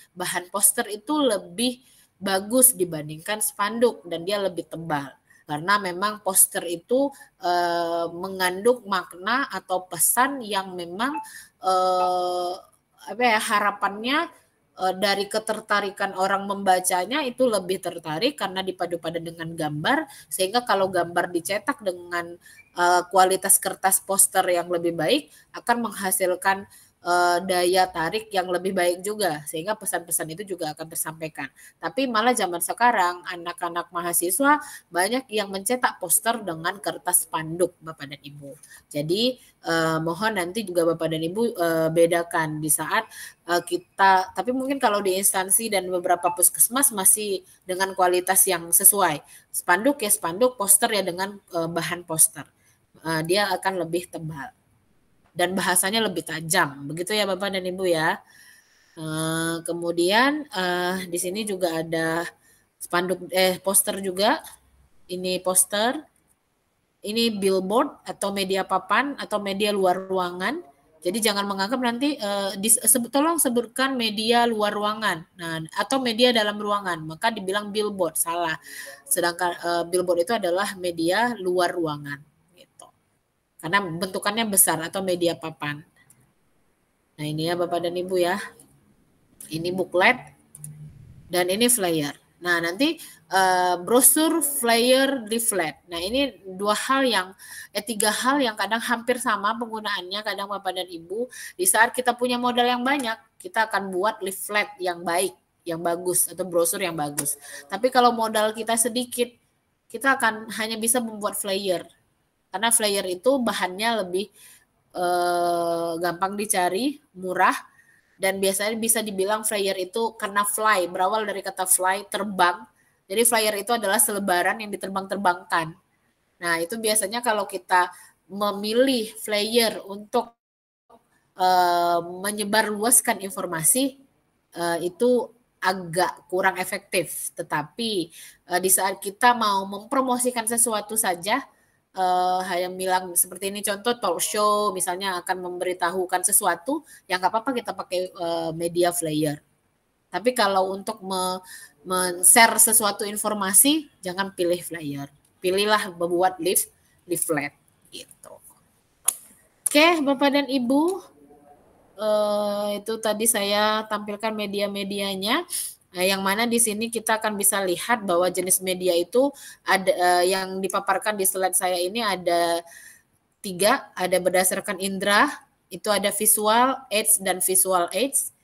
poster itu lebih bagus dibandingkan spanduk dan dia lebih tebal. Karena memang poster itu mengandung makna atau pesan yang memang harapannya dari ketertarikan orang membacanya itu lebih tertarik karena dipadu-padan dengan gambar, sehingga kalau gambar dicetak dengan kualitas kertas poster yang lebih baik akan menghasilkan daya tarik yang lebih baik juga, sehingga pesan-pesan itu juga akan tersampaikan. Tapi malah zaman sekarang anak-anak mahasiswa banyak yang mencetak poster dengan kertas spanduk, Bapak dan Ibu. Jadi mohon nanti juga Bapak dan Ibu bedakan di saat kita, tapi mungkin kalau di instansi dan beberapa puskesmas masih dengan kualitas yang sesuai. Spanduk ya spanduk, poster ya dengan bahan poster. Dia akan lebih tebal dan bahasanya lebih tajam, begitu ya Bapak dan Ibu ya. Kemudian di sini juga ada spanduk poster juga. Ini poster, ini billboard atau media papan atau media luar ruangan. Jadi jangan menganggap nanti tolong sebutkan media luar ruangan, nah atau media dalam ruangan, maka dibilang billboard, salah. Sedangkan billboard itu adalah media luar ruangan. Karena bentukannya besar atau media papan. Nah ini ya Bapak dan Ibu ya. Ini booklet dan ini flyer. Nah nanti brosur, flyer, leaflet. Nah ini tiga hal yang kadang hampir sama penggunaannya kadang Bapak dan Ibu. Di saat kita punya modal yang banyak, kita akan buat leaflet yang baik, yang bagus atau brosur yang bagus. Tapi kalau modal kita sedikit, kita akan hanya bisa membuat flyer. Karena flyer itu bahannya lebih gampang dicari, murah, dan biasanya bisa dibilang flyer itu karena fly, berawal dari kata fly, terbang. Jadi flyer itu adalah selebaran yang diterbang-terbangkan. Nah itu biasanya kalau kita memilih flyer untuk menyebarluaskan informasi, itu agak kurang efektif. Tetapi di saat kita mau mempromosikan sesuatu saja, yang bilang seperti ini contoh talk show misalnya akan memberitahukan sesuatu yang nggak apa-apa kita pakai media flyer. Tapi kalau untuk men-share sesuatu informasi jangan pilih flyer, pilihlah membuat leaflet gitu. Oke Bapak dan Ibu, itu tadi saya tampilkan media-medianya. Yang mana di sini kita akan bisa lihat bahwa jenis media itu ada yang dipaparkan di slide saya ini ada 3, ada berdasarkan indera, itu ada visual aids dan visual aids.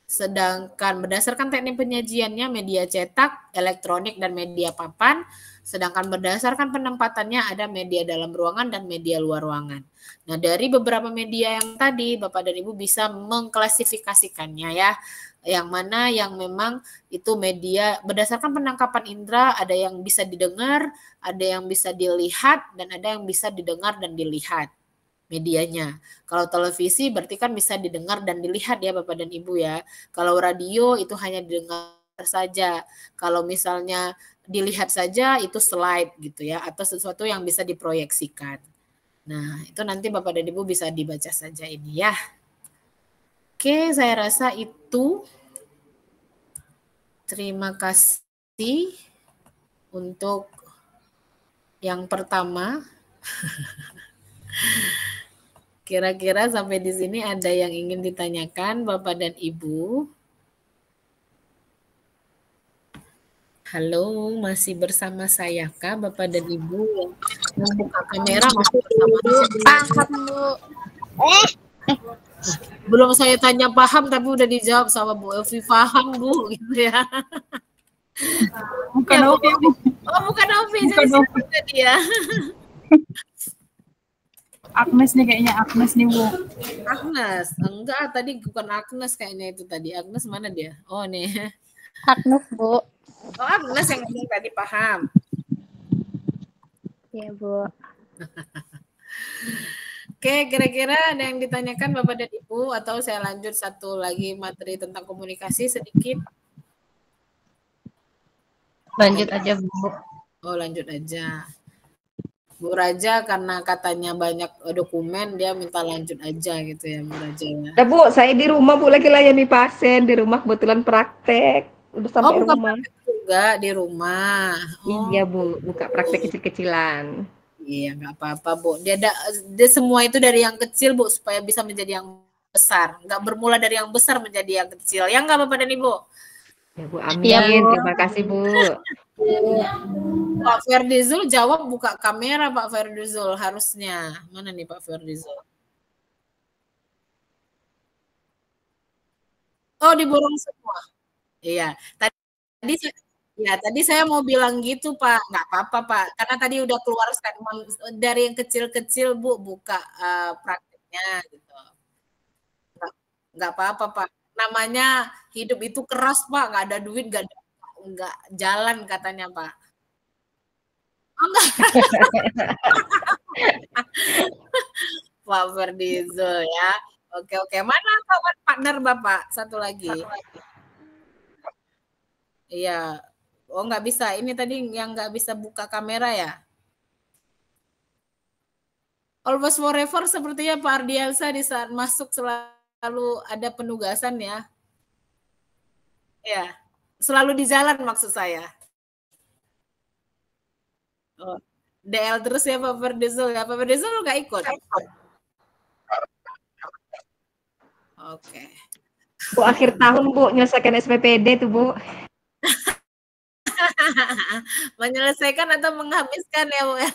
Sedangkan berdasarkan teknik penyajiannya media cetak, elektronik, dan media papan. Sedangkan berdasarkan penempatannya ada media dalam ruangan dan media luar ruangan. Nah, dari beberapa media yang tadi, Bapak dan Ibu bisa mengklasifikasikannya ya. Yang mana yang memang itu media berdasarkan penangkapan indera, ada yang bisa didengar, ada yang bisa dilihat, dan ada yang bisa didengar dan dilihat medianya. Kalau televisi berarti kan bisa didengar dan dilihat ya Bapak dan Ibu ya. Kalau radio itu hanya didengar saja. Kalau misalnya dilihat saja itu slide gitu ya, atau sesuatu yang bisa diproyeksikan. Nah, itu nanti Bapak dan Ibu bisa dibaca saja ini ya. Oke, saya rasa itu. Terima kasih untuk yang pertama. Kira-kira sampai di sini ada yang ingin ditanyakan Bapak dan Ibu? Halo, masih bersama saya kah Bapak dan Ibu? Yang buka kamera masih bersama saya? Paham, Bu. Belum saya tanya paham tapi udah dijawab sama Bu Elvi, paham Bu gitu ya. Bukan Ya, Ovi, Bu. Oh, bukan Ovi, Bukan jadi Ovi. siapa dia? Agnes nih kayaknya, Agnes nih, Bu. Agnes. Enggak, tadi bukan Agnes kayaknya itu tadi. Agnes mana dia? Oh, nih. Agnes, Bu. Oh, Agnes yang ngomong tadi paham. Iya, Bu. Oke, kira-kira ada yang ditanyakan Bapak dan Ibu atau saya lanjut satu lagi materi tentang komunikasi sedikit? Lanjut aja, Bu. Oh, lanjut aja. Bu Raja karena katanya banyak dokumen, dia minta lanjut aja gitu ya Bu Raja ya. Nah, Bu, saya di rumah Bu lagi layani pasien di rumah kebetulan praktek. Udah sampai buka rumah. praktek juga di rumah. Oh, Iya, Bu, buka praktek kecil-kecilan. iya nggak apa-apa Bu. Dia semua itu dari yang kecil Bu supaya bisa menjadi yang besar. Nggak bermula dari yang besar menjadi yang kecil. Ya nggak Bapak dan Ibu? Ya, Bu, amin. Iya, Bu. Terima kasih, Bu. Pak Ferdizul jawab buka kamera Pak Ferdizul harusnya. Mana nih Pak Ferdizul? Oh, diborong semua. Iya. Tadi saya mau bilang gitu Pak. Nggak apa-apa Pak. Karena tadi udah keluar statement dari yang kecil-kecil Bu buka prakteknya gitu. Nggak apa-apa Pak. Namanya hidup itu keras Pak. Nggak ada duit, nggak jalan katanya Pak. Oh, enggak. Pak Ferdizul ya. Oke. Mana kawan partner Bapak? Satu lagi. Iya. Oh, nggak bisa. Ini tadi yang nggak bisa buka kamera ya? Always Forever sepertinya Pak Ardiansa di saat masuk selalu ada penugasan ya. Ya. Selalu di jalan maksud saya. Oh, DL terus ya Pak Ferdizul ya. Pak Ferdizul nggak ikut? Oke. Bu, akhir tahun, Bu, nyelesaikan SPPD tuh, Bu. Menyelesaikan atau menghabiskan ya Bu ya?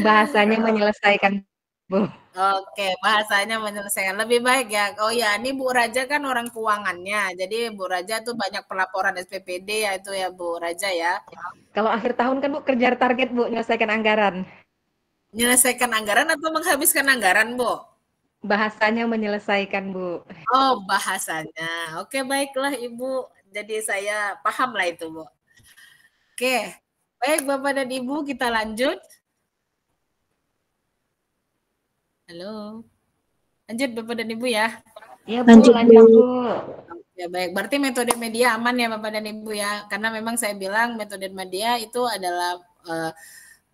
Bahasanya menyelesaikan, Bu. Oke, bahasanya menyelesaikan. Lebih baik ya. Oh ya, ini Bu Raja kan orang keuangannya. Jadi Bu Raja tuh banyak pelaporan SPPD ya itu ya Bu Raja ya. Kalau akhir tahun kan, Bu, kejar target, Bu, menyelesaikan anggaran. Menyelesaikan anggaran atau menghabiskan anggaran, Bu? Bahasanya menyelesaikan, Bu. Oh, bahasanya. Oke, baiklah Ibu. Jadi saya paham lah itu, Bu. Oke, baik Bapak dan Ibu, kita lanjut. Halo. Lanjut Bapak dan Ibu ya. Iya, Bu, lanjut, Bu. Ya baik, berarti metode media aman ya Bapak dan Ibu ya. Karena memang saya bilang metode media itu adalah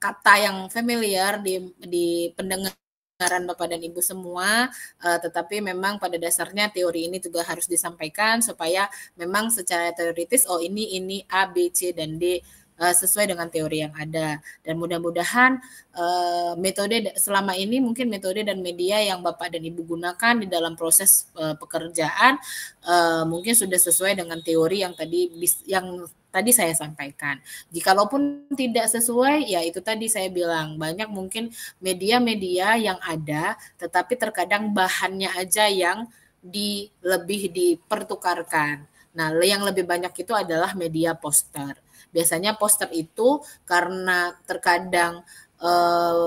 kata yang familiar di pendengaran Bapak dan Ibu semua, tetapi memang pada dasarnya teori ini juga harus disampaikan supaya memang secara teoritis ini A, B, C, dan D sesuai dengan teori yang ada. Dan mudah-mudahan metode selama ini mungkin metode dan media yang Bapak dan Ibu gunakan di dalam proses pekerjaan mungkin sudah sesuai dengan teori yang tadi saya sampaikan. Jikalaupun tidak sesuai, ya itu tadi saya bilang banyak mungkin media-media yang ada, tetapi terkadang bahannya aja yang lebih dipertukarkan. Nah, yang lebih banyak itu adalah media poster. Biasanya poster itu karena terkadang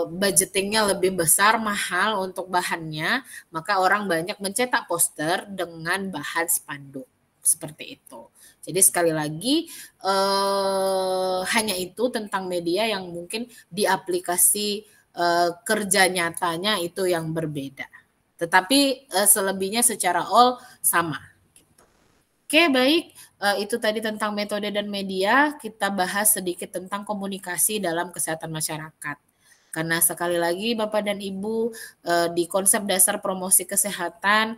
budgetingnya lebih besar, mahal untuk bahannya, maka orang banyak mencetak poster dengan bahan spanduk seperti itu. Jadi sekali lagi hanya itu tentang media yang mungkin di aplikasi kerja nyatanya itu yang berbeda. Tetapi selebihnya secara all sama. Oke, baik. Itu tadi tentang metode dan media. Kita bahas sedikit tentang komunikasi dalam kesehatan masyarakat. Karena sekali lagi Bapak dan Ibu, di konsep dasar promosi kesehatan,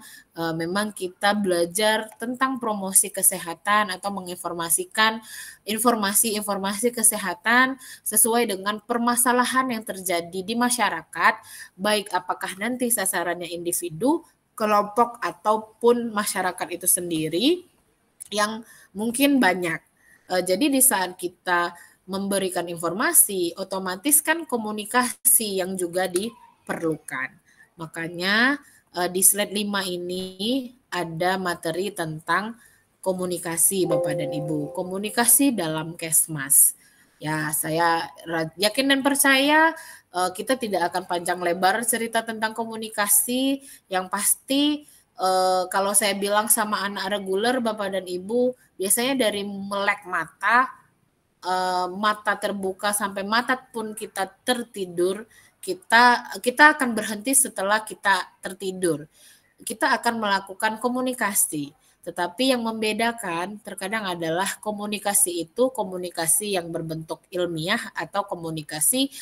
memang kita belajar tentang promosi kesehatan atau menginformasikan informasi-informasi kesehatan sesuai dengan permasalahan yang terjadi di masyarakat, baik apakah nanti sasarannya individu, kelompok, ataupun masyarakat itu sendiri, yang mungkin banyak. Jadi di saat kita memberikan informasi, otomatis kan komunikasi yang juga diperlukan. Makanya di slide 5 ini ada materi tentang komunikasi Bapak dan Ibu. Komunikasi dalam Kesmas. Ya, saya yakin dan percaya kita tidak akan panjang lebar cerita tentang komunikasi. Yang pasti kalau saya bilang sama anak reguler Bapak dan Ibu, biasanya dari melek mata, mata terbuka sampai mata pun kita tertidur, kita akan berhenti setelah kita tertidur. Kita akan melakukan komunikasi. Tetapi yang membedakan terkadang adalah komunikasi itu komunikasi yang berbentuk ilmiah atau komunikasi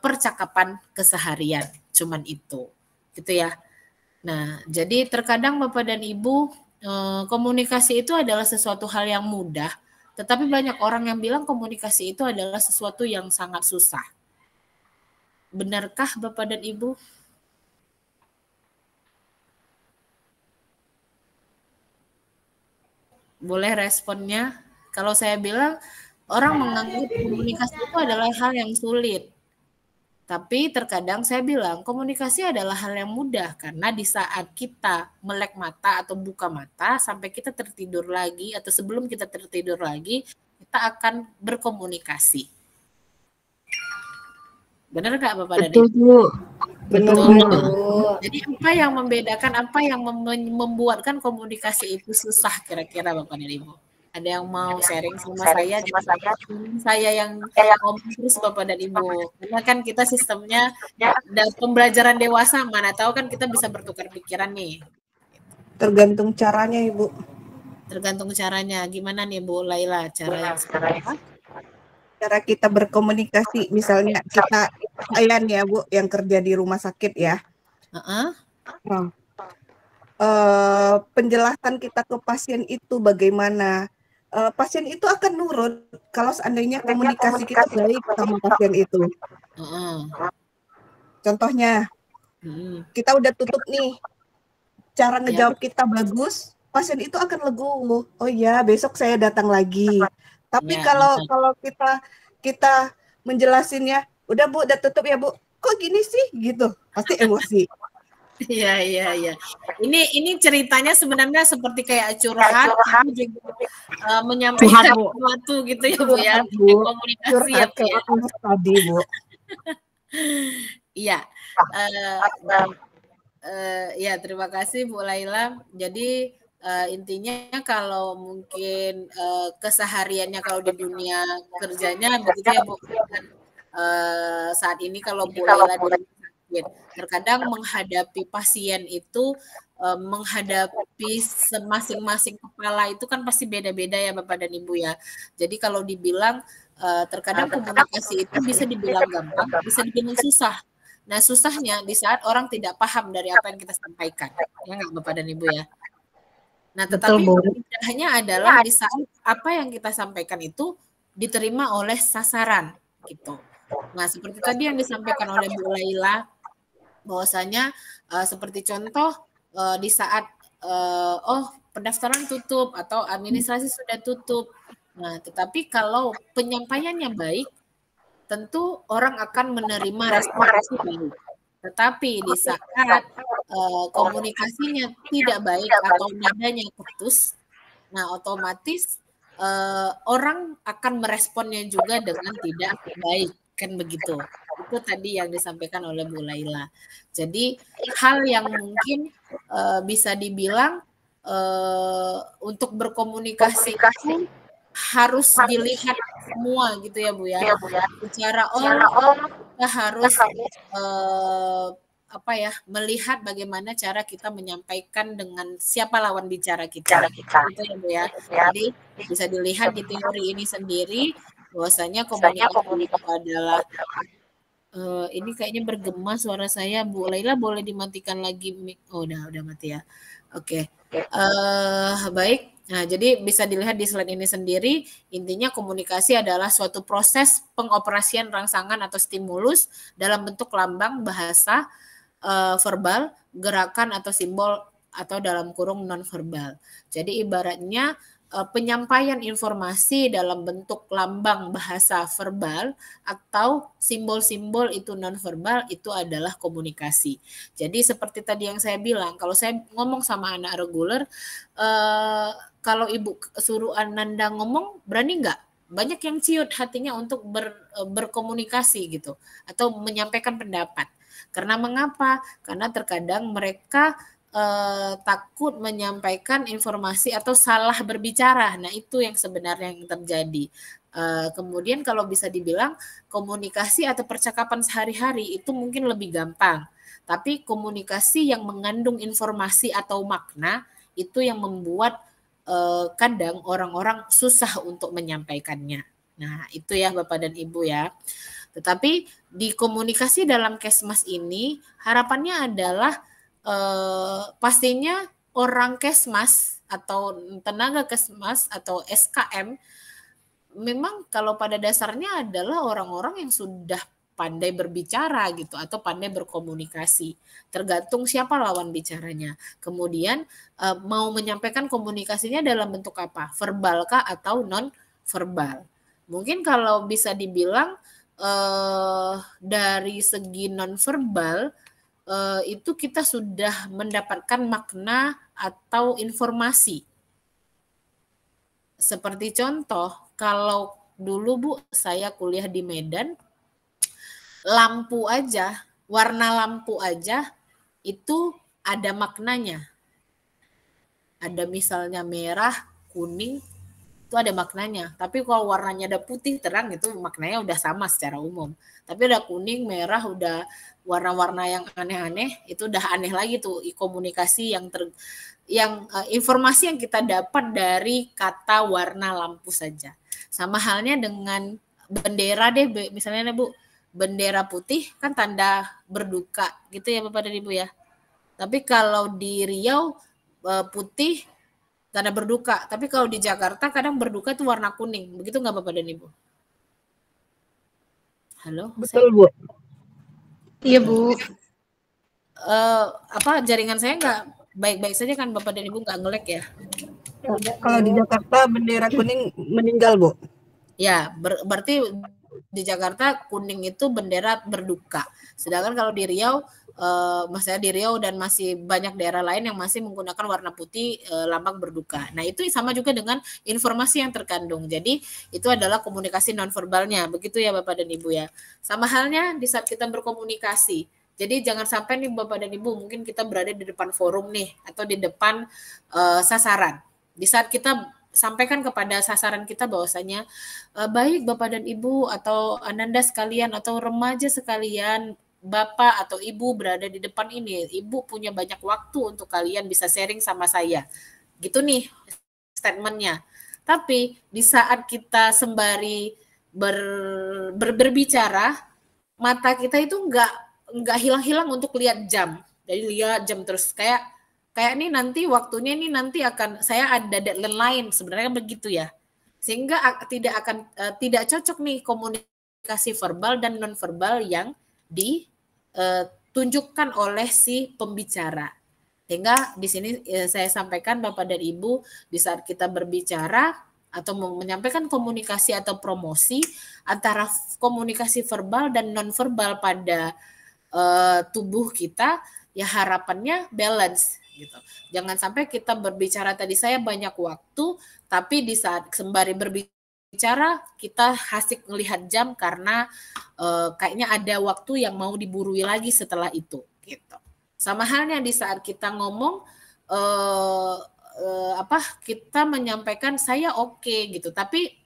percakapan keseharian. Cuman itu. Gitu ya. Nah, jadi terkadang Bapak dan Ibu, komunikasi itu adalah sesuatu hal yang mudah, tetapi banyak orang yang bilang komunikasi itu adalah sesuatu yang sangat susah. Benarkah Bapak dan Ibu? Boleh responnya? Kalau saya bilang, orang menganggap komunikasi itu adalah hal yang sulit. Tapi terkadang saya bilang komunikasi adalah hal yang mudah karena di saat kita melek mata atau buka mata sampai kita tertidur lagi atau sebelum kita tertidur lagi, kita akan berkomunikasi. Benar nggak Bapak dan Ibu? Betul, Bu. Betul. Jadi apa yang membedakan, apa yang membuatkan komunikasi itu susah kira-kira Bapak dan Ibu? Ada yang mau sharing sama saya? Saya yang ngomong terus Bapak dan Ibu. Karena kan kita sistemnya dan pembelajaran dewasa, mana tahu kan kita bisa bertukar pikiran nih. Tergantung caranya, Ibu. Tergantung caranya. Gimana nih Bu Laila? Cara yang seperti apa? Cara kita berkomunikasi, misalnya kita kalian ya Bu yang kerja di rumah sakit ya. Penjelasan kita ke pasien itu bagaimana? Pasien itu akan nurut kalau seandainya komunikasi kita baik sama pasien itu. Contohnya, kita udah tutup nih, cara ngejawab kita bagus, pasien itu akan legowo. Oh ya, besok saya datang lagi. Tapi kalau kita menjelasinnya, udah Bu, udah tutup ya Bu. Kok gini sih? Gitu, pasti emosi. Iya. Ini ceritanya sebenarnya seperti kayak curhat, juga menyampaikan sesuatu gitu ya Bu ya, komunikasi ya Bu ya. Tadi Bu. Iya. Ya terima kasih Bu Laila. Jadi intinya kalau mungkin kesehariannya kalau di dunia kerjanya begitu ya Bu. Saat ini kalau Bu Laila terkadang menghadapi pasien itu menghadapi masing-masing kepala itu kan pasti beda-beda ya Bapak dan Ibu ya. Jadi kalau dibilang terkadang komunikasi itu bisa dibilang gampang, bisa dibilang susah. Nah susahnya di saat orang tidak paham dari apa yang kita sampaikan, ya nggak Bapak dan Ibu ya. Nah tetapi mudahnya adalah di saat apa yang kita sampaikan itu diterima oleh sasaran gitu. Nah seperti tadi yang disampaikan oleh Bu Laila, bahwasanya seperti contoh di saat pendaftaran tutup atau administrasi sudah tutup. Nah, tetapi kalau penyampaiannya baik, tentu orang akan menerima respon itu baik. Tetapi di saat komunikasinya tidak baik atau nadanya putus, nah otomatis orang akan meresponnya juga dengan tidak baik, kan begitu. Itu tadi yang disampaikan oleh Bu Laila. Jadi hal yang mungkin bisa dibilang untuk berkomunikasi itu harus dilihat semua gitu ya Bu ya. Secara kita harus melihat bagaimana cara kita menyampaikan dengan siapa lawan bicara kita. Itu ya Bu ya. Jadi bisa dilihat di teori ini sendiri bahwasanya komunikasi itu adalah ini kayaknya bergema suara saya. Bu Laila boleh dimatikan lagi mic. Oh, udah mati ya. Oke. Baik. Nah, jadi bisa dilihat di slide ini sendiri, intinya komunikasi adalah suatu proses pengoperasian rangsangan atau stimulus dalam bentuk lambang, bahasa, verbal, gerakan atau simbol atau dalam kurung non-verbal. Jadi ibaratnya penyampaian informasi dalam bentuk lambang, bahasa, verbal atau simbol-simbol itu non-verbal itu adalah komunikasi. Jadi seperti tadi yang saya bilang, kalau saya ngomong sama anak reguler, kalau ibu suruh Ananda ngomong, berani nggak? Banyak yang ciut hatinya untuk berkomunikasi gitu atau menyampaikan pendapat. Karena mengapa? Karena terkadang mereka takut menyampaikan informasi atau salah berbicara. Nah, itu yang sebenarnya yang terjadi. Kemudian kalau bisa dibilang komunikasi atau percakapan sehari-hari itu mungkin lebih gampang. Tapi komunikasi yang mengandung informasi atau makna itu yang membuat kadang orang-orang susah untuk menyampaikannya. Nah, itu ya Bapak dan Ibu ya. Tetapi di komunikasi dalam Kesmas ini harapannya adalah pastinya orang Kesmas atau tenaga Kesmas atau SKM memang kalau pada dasarnya adalah orang-orang yang sudah pandai berbicara gitu atau pandai berkomunikasi. Tergantung siapa lawan bicaranya. Kemudian mau menyampaikan komunikasinya dalam bentuk apa? Verbal kah atau non verbal? Mungkin kalau bisa dibilang dari segi non verbal itu kita sudah mendapatkan makna atau informasi. Seperti contoh, kalau dulu Bu saya kuliah di Medan, lampu aja, warna lampu aja itu ada maknanya. Ada misalnya merah, kuning, itu ada maknanya. Tapi kalau warnanya ada putih terang itu maknanya udah sama secara umum. Tapi ada kuning, merah, udah warna-warna yang aneh-aneh, itu udah aneh lagi tuh komunikasi informasi yang kita dapat dari kata warna lampu saja. Sama halnya dengan bendera deh, misalnya Bu, bendera putih kan tanda berduka gitu ya Bapak dan Ibu ya. Tapi kalau di Riau putih tanda berduka, tapi kalau di Jakarta kadang berduka itu warna kuning, begitu nggak Bapak dan Ibu? Halo? Betul Bu. Iya Bu. Jaringan saya nggak baik-baik saja kan Bapak dan Ibu, nggak nge-lag ya? Kalau di Jakarta bendera kuning meninggal Bu. Ya, berarti di Jakarta kuning itu bendera berduka. Sedangkan kalau di Riau, maksudnya di Riau dan masih banyak daerah lain yang masih menggunakan warna putih lambang berduka. Nah itu sama juga dengan informasi yang terkandung. Jadi itu adalah komunikasi nonverbalnya. Begitu ya Bapak dan Ibu ya. Sama halnya di saat kita berkomunikasi. Jadi jangan sampai nih Bapak dan Ibu mungkin kita berada di depan forum nih atau di depan sasaran. Di saat kita sampaikan kepada sasaran kita bahwasanya baik Bapak dan Ibu atau Ananda sekalian atau remaja sekalian, Bapak atau Ibu berada di depan ini, Ibu punya banyak waktu untuk kalian bisa sharing sama saya. Gitu nih statementnya. Tapi di saat kita sembari berbicara, mata kita itu nggak hilang-hilang untuk lihat jam. Jadi lihat jam terus kayak nih nanti waktunya nih nanti akan saya ada deadline lain, sebenarnya begitu ya. Sehingga tidak cocok nih komunikasi verbal dan non verbal yang ditunjukkan oleh si pembicara. Sehingga di sini saya sampaikan Bapak dan Ibu, di saat kita berbicara atau menyampaikan komunikasi atau promosi antara komunikasi verbal dan non verbal pada tubuh kita, ya harapannya balance gitu. Jangan sampai kita berbicara tadi saya banyak waktu, tapi di saat sembari berbicara kita asik melihat jam karena kayaknya ada waktu yang mau diburui lagi setelah itu gitu. Sama halnya di saat kita ngomong kita menyampaikan saya oke gitu, tapi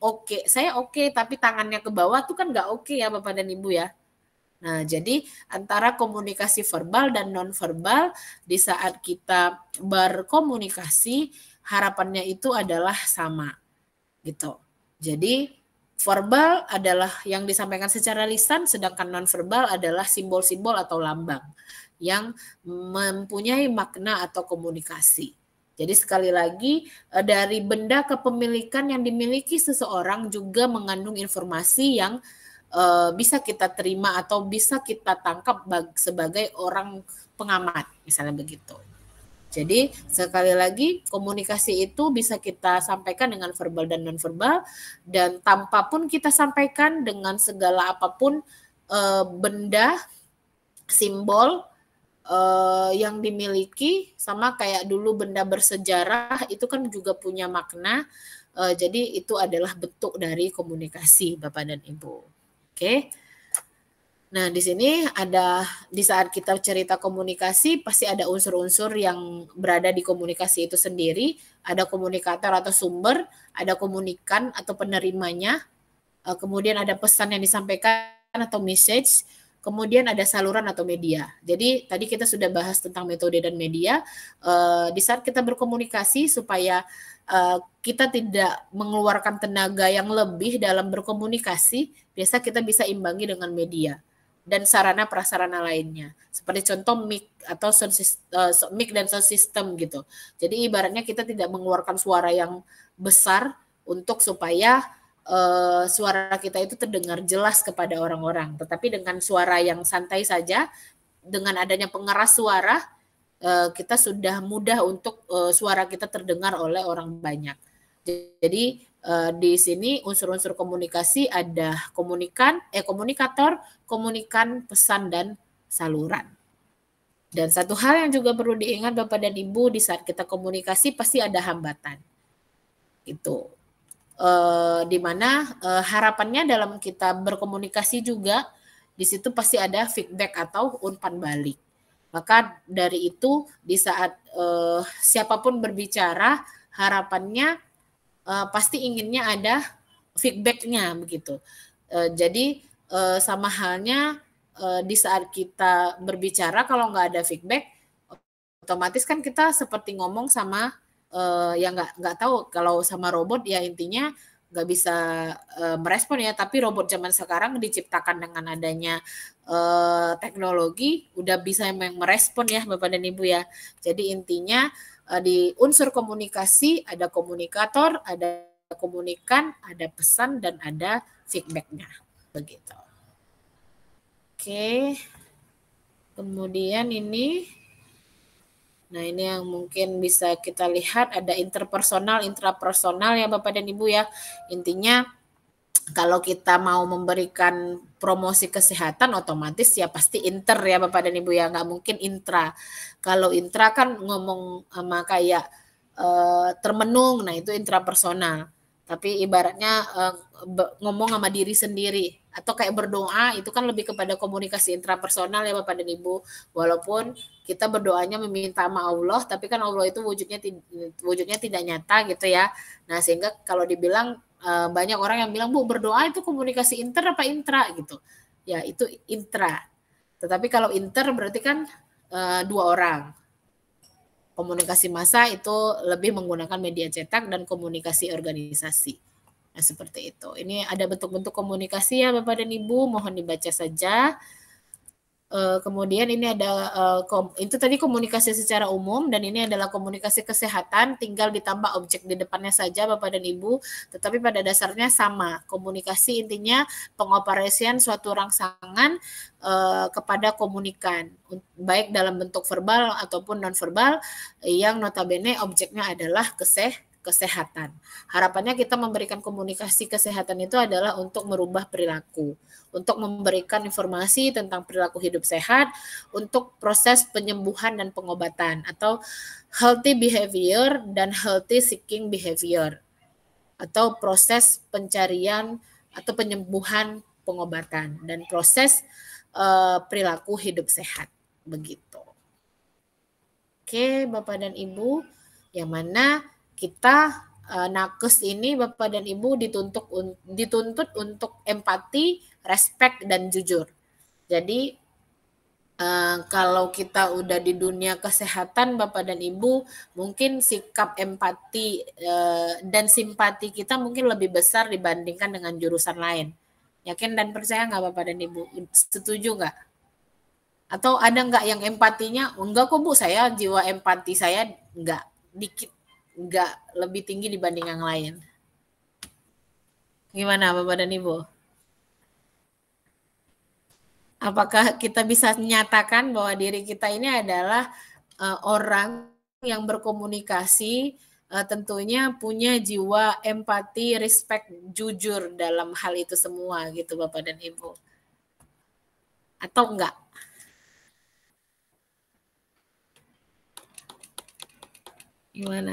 saya oke tapi tangannya ke bawah tuh kan nggak oke ya Bapak dan Ibu ya. Nah, jadi antara komunikasi verbal dan non-verbal di saat kita berkomunikasi harapannya itu adalah sama gitu. Jadi verbal adalah yang disampaikan secara lisan, sedangkan non-verbal adalah simbol-simbol atau lambang yang mempunyai makna atau komunikasi. Jadi sekali lagi dari benda kepemilikan yang dimiliki seseorang juga mengandung informasi yang bisa kita terima atau bisa kita tangkap sebagai orang pengamat, misalnya begitu. Jadi sekali lagi komunikasi itu bisa kita sampaikan dengan verbal dan non-verbal, dan tanpa pun kita sampaikan dengan segala apapun benda, simbol yang dimiliki, sama kayak dulu benda bersejarah itu kan juga punya makna. Jadi itu adalah bentuk dari komunikasi Bapak dan Ibu. Oke. Nah, di sini ada di saat kita cerita komunikasi pasti ada unsur-unsur yang berada di komunikasi itu sendiri, ada komunikator atau sumber, ada komunikan atau penerimanya, kemudian ada pesan yang disampaikan atau message, kemudian ada saluran atau media. Jadi tadi kita sudah bahas tentang metode dan media. Di saat kita berkomunikasi supaya kita tidak mengeluarkan tenaga yang lebih dalam berkomunikasi, biasa kita bisa imbangi dengan media dan sarana prasarana lainnya. Seperti contoh mic atau mic dan sound system gitu. Jadi ibaratnya kita tidak mengeluarkan suara yang besar untuk supaya suara kita itu terdengar jelas kepada orang-orang, tetapi dengan suara yang santai saja, dengan adanya pengeras suara, kita sudah mudah untuk suara kita terdengar oleh orang banyak. Jadi di sini unsur-unsur komunikasi ada komunikator, komunikan, pesan, dan saluran. Dan satu hal yang juga perlu diingat Bapak dan Ibu, di saat kita komunikasi pasti ada hambatan. Itu. Di mana harapannya dalam kita berkomunikasi juga di situ pasti ada feedback atau umpan balik. Maka dari itu di saat siapapun berbicara harapannya pasti inginnya ada feedbacknya begitu. Jadi sama halnya di saat kita berbicara kalau nggak ada feedback, otomatis kan kita seperti ngomong sama yang nggak tahu. Kalau sama robot ya intinya nggak bisa merespon ya. Tapi robot zaman sekarang diciptakan dengan adanya teknologi udah bisa merespon ya Bapak dan Ibu ya. Jadi intinya di unsur komunikasi ada komunikator, ada komunikan, ada pesan, dan ada feedbacknya begitu. Oke. Kemudian ini, nah ini yang mungkin bisa kita lihat ada interpersonal, intrapersonal ya Bapak dan Ibu ya. Intinya kalau kita mau memberikan promosi kesehatan otomatis ya pasti inter ya Bapak dan Ibu ya, nggak mungkin intra. Kalau intra kan ngomong sama kayak termenung, nah itu intrapersonal. Tapi ibaratnya ngomong sama diri sendiri atau kayak berdoa itu kan lebih kepada komunikasi intrapersonal ya Bapak dan Ibu. Walaupun kita berdoanya meminta sama Allah, tapi kan Allah itu wujudnya tidak nyata gitu ya. Nah sehingga kalau dibilang banyak orang yang bilang Bu berdoa itu komunikasi inter apa intra gitu. Ya itu intra. Tetapi kalau inter berarti kan dua orang. Komunikasi massa itu lebih menggunakan media cetak dan komunikasi organisasi. Nah seperti itu. Ini ada bentuk-bentuk komunikasi ya Bapak dan Ibu, mohon dibaca saja. Kemudian ini ada itu tadi komunikasi secara umum, dan ini adalah komunikasi kesehatan, tinggal ditambah objek di depannya saja Bapak dan Ibu, tetapi pada dasarnya sama. Komunikasi intinya pengoperasian suatu rangsangan kepada komunikan, baik dalam bentuk verbal ataupun non-verbal, yang notabene objeknya adalah kesehatan. Harapannya kita memberikan komunikasi kesehatan itu adalah untuk merubah perilaku, untuk memberikan informasi tentang perilaku hidup sehat, untuk proses penyembuhan dan pengobatan, atau healthy behavior dan healthy seeking behavior, atau proses pencarian atau penyembuhan pengobatan, dan proses perilaku hidup sehat. Begitu. Oke, Bapak dan Ibu, yang mana kita nakes ini Bapak dan Ibu dituntut untuk empati, respect, dan jujur. Jadi kalau kita udah di dunia kesehatan Bapak dan Ibu, mungkin sikap empati dan simpati kita mungkin lebih besar dibandingkan dengan jurusan lain. Yakin dan percaya nggak Bapak dan Ibu? Setuju nggak? Atau ada nggak yang empatinya? Enggak kok Bu, saya jiwa empati saya nggak dikit, nggak lebih tinggi dibanding yang lain. Gimana Bapak dan Ibu? Apakah kita bisa menyatakan bahwa diri kita ini adalah orang yang berkomunikasi, tentunya punya jiwa empati, respect, jujur dalam hal itu semua gitu Bapak dan Ibu? Atau enggak? Gimana?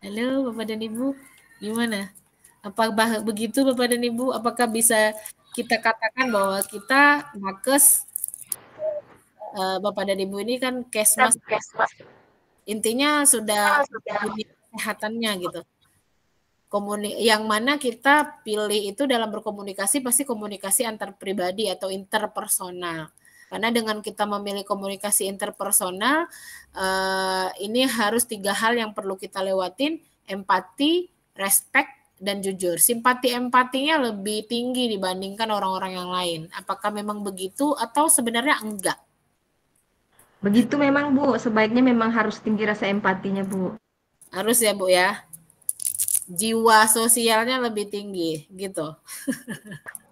Halo Bapak dan Ibu, gimana? Apakah begitu Bapak dan Ibu? Apakah bisa kita katakan bahwa kita nakes, Bapak dan Ibu ini kan kesmas, intinya sudah dunia kesehatannya gitu. Yang mana kita pilih itu dalam berkomunikasi pasti komunikasi antar pribadi atau interpersonal. Karena dengan kita memilih komunikasi interpersonal, ini harus 3 hal yang perlu kita lewatin: empati, respect, dan jujur. Simpati empatinya lebih tinggi dibandingkan orang-orang yang lain. Apakah memang begitu atau sebenarnya enggak? Begitu memang Bu, sebaiknya memang harus tinggi rasa empatinya Bu. Harus ya Bu ya. Jiwa sosialnya lebih tinggi gitu.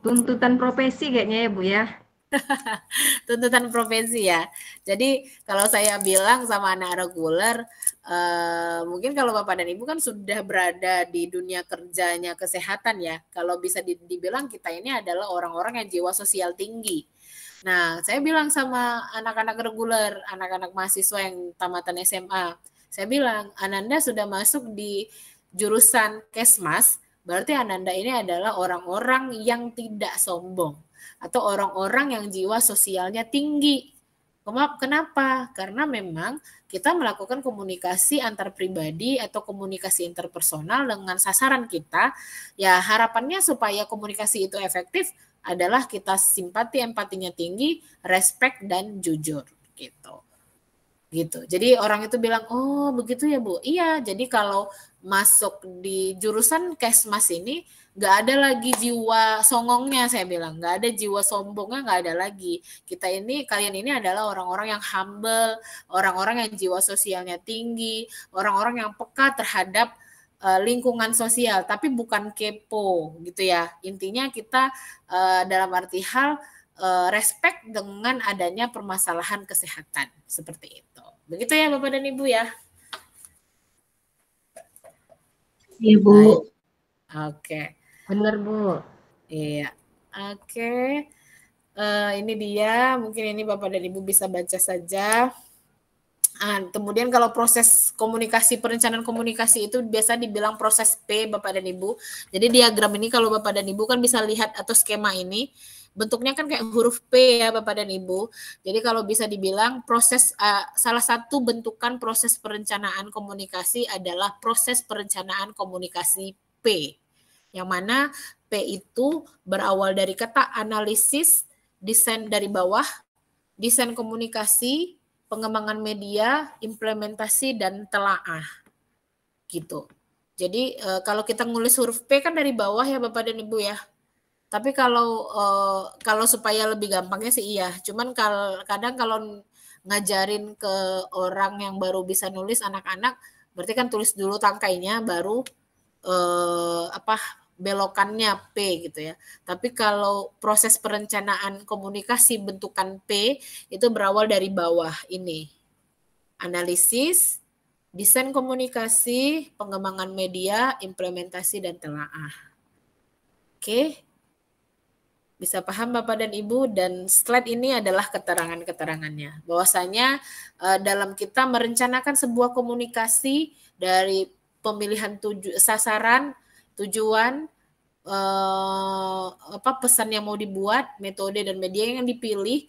Tuntutan profesi kayaknya ya Bu ya. Tuntutan profesi ya. Jadi kalau saya bilang sama anak reguler, mungkin kalau Bapak dan Ibu kan sudah berada di dunia kerjanya kesehatan ya. Kalau bisa dibilang kita ini adalah orang-orang yang jiwa sosial tinggi. Nah, saya bilang sama anak-anak reguler, anak-anak mahasiswa yang tamatan SMA, saya bilang, Ananda sudah masuk di jurusan Kesmas, berarti Ananda ini adalah orang-orang yang tidak sombong atau orang-orang yang jiwa sosialnya tinggi. Kenapa? Karena memang kita melakukan komunikasi antar pribadi atau komunikasi interpersonal dengan sasaran kita. Ya harapannya supaya komunikasi itu efektif adalah kita simpati, empatinya tinggi, respect, dan jujur gitu. Jadi orang itu bilang, oh begitu ya Bu. Iya, jadi kalau masuk di jurusan Kesmas ini nggak ada lagi jiwa songongnya, saya bilang, nggak ada jiwa sombongnya, nggak ada lagi. Kalian ini adalah orang-orang yang humble, orang-orang yang jiwa sosialnya tinggi, orang-orang yang peka terhadap lingkungan sosial, tapi bukan kepo gitu ya. Intinya kita dalam arti hal respect dengan adanya permasalahan kesehatan seperti itu. Begitu ya Bapak dan Ibu ya. Iya Bu. Oke. Benar Bu. Iya. Oke. Ini dia, mungkin ini Bapak dan Ibu bisa baca saja. Kemudian kalau proses komunikasi, perencanaan komunikasi itu biasa dibilang proses P Bapak dan Ibu. Jadi diagram ini kalau Bapak dan Ibu kan bisa lihat atau skema ini, bentuknya kan kayak huruf P ya Bapak dan Ibu. Jadi kalau bisa dibilang proses salah satu bentukan proses perencanaan komunikasi adalah proses perencanaan komunikasi P. Yang mana P itu berawal dari kata analisis, desain dari bawah, desain komunikasi, pengembangan media, implementasi, dan telaah. Gitu. Jadi kalau kita nulis huruf P kan dari bawah ya Bapak dan Ibu ya. Tapi kalau supaya lebih gampangnya sih iya. Cuman kadang kalau ngajarin ke orang yang baru bisa nulis, anak-anak, berarti kan tulis dulu tangkainya, baru belokannya P gitu ya. Tapi kalau proses perencanaan komunikasi bentukan P itu berawal dari bawah ini. Analisis, desain komunikasi, pengembangan media, implementasi, dan telaah. Oke. Bisa paham Bapak dan Ibu, dan slide ini adalah keterangan-keterangannya. Bahwasanya dalam kita merencanakan sebuah komunikasi dari pemilihan sasaran, tujuan, pesan yang mau dibuat, metode dan media yang dipilih,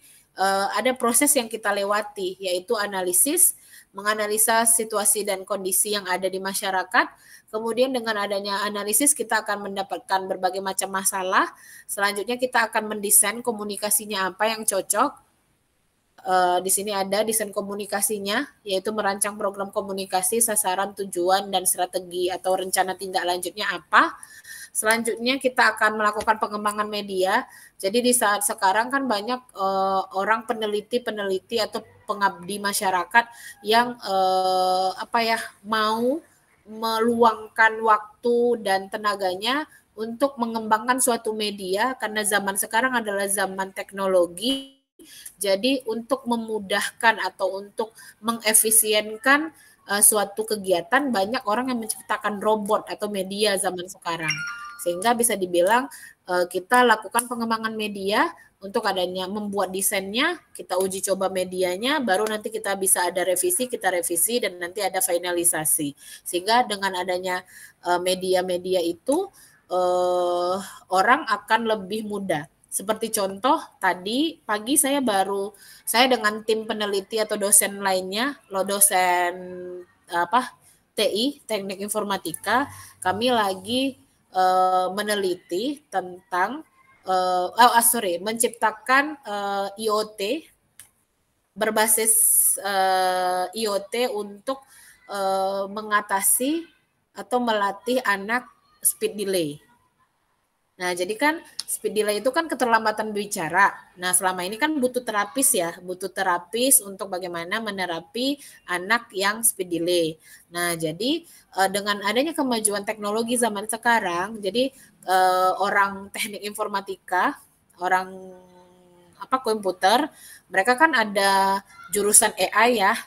ada proses yang kita lewati, yaitu analisis, menganalisa situasi dan kondisi yang ada di masyarakat. Kemudian dengan adanya analisis kita akan mendapatkan berbagai macam masalah. Selanjutnya kita akan mendesain komunikasinya apa yang cocok. Di sini ada desain komunikasinya, yaitu merancang program komunikasi, sasaran, tujuan, dan strategi atau rencana tindak lanjutnya apa. Selanjutnya kita akan melakukan pengembangan media. Jadi di saat sekarang kan banyak orang peneliti atau pengabdi masyarakat yang mau meluangkan waktu dan tenaganya untuk mengembangkan suatu media, karena zaman sekarang adalah zaman teknologi. Jadi untuk memudahkan atau untuk mengefisienkan suatu kegiatan, banyak orang yang menciptakan robot atau media zaman sekarang. Sehingga bisa dibilang kita lakukan pengembangan media untuk adanya membuat desainnya, kita uji coba medianya, baru nanti kita bisa ada revisi, kita revisi, dan nanti ada finalisasi. Sehingga dengan adanya media-media itu, orang akan lebih mudah. Seperti contoh, tadi pagi saya dengan tim peneliti atau dosen lainnya, dosen TI, Teknik Informatika, kami lagi meneliti tentang menciptakan IoT berbasis IoT untuk mengatasi atau melatih anak speed delay. Nah, jadi kan speed delay itu kan keterlambatan bicara. Nah, selama ini kan butuh terapis untuk bagaimana menerapi anak yang speed delay. Nah, jadi dengan adanya kemajuan teknologi zaman sekarang, jadi orang teknik informatika, orang komputer, mereka kan ada jurusan AI ya.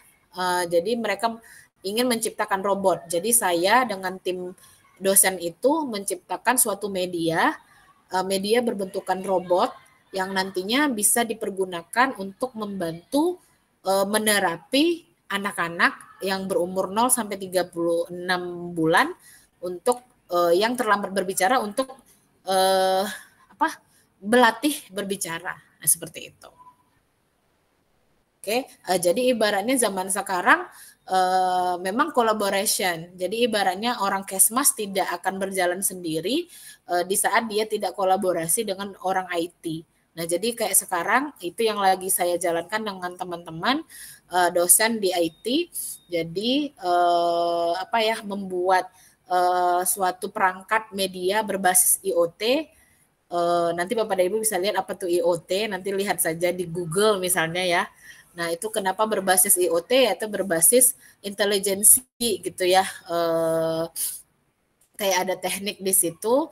Jadi mereka ingin menciptakan robot. Jadi saya dengan tim dosen itu menciptakan suatu media berbentukan robot yang nantinya bisa dipergunakan untuk membantu menerapi anak-anak yang berumur 0 sampai 36 bulan untuk yang terlambat berbicara untuk berlatih berbicara. Nah, seperti itu. Oke, jadi ibaratnya zaman sekarang memang collaboration. Jadi ibaratnya orang Kesmas tidak akan berjalan sendiri di saat dia tidak kolaborasi dengan orang IT. Nah, jadi kayak sekarang itu yang lagi saya jalankan dengan teman-teman dosen di IT. Jadi membuat suatu perangkat media berbasis IoT. Nanti Bapak dan Ibu bisa lihat apa tuh IoT. Nanti lihat saja di Google misalnya ya. Nah, itu kenapa berbasis IoT, yaitu berbasis intelijensi gitu ya. Kayak ada teknik di situ,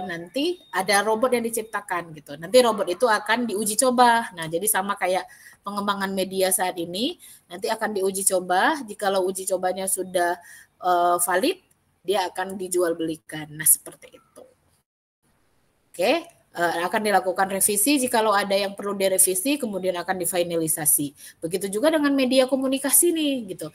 nanti ada robot yang diciptakan gitu. Nanti robot itu akan diuji coba. Nah, jadi sama kayak pengembangan media saat ini, nanti akan diuji coba. Jikalau uji cobanya sudah valid, dia akan dijual belikan. Nah, seperti itu. Oke. Akan dilakukan revisi jikalau ada yang perlu direvisi, kemudian akan difinalisasi. Begitu juga dengan media komunikasi nih gitu.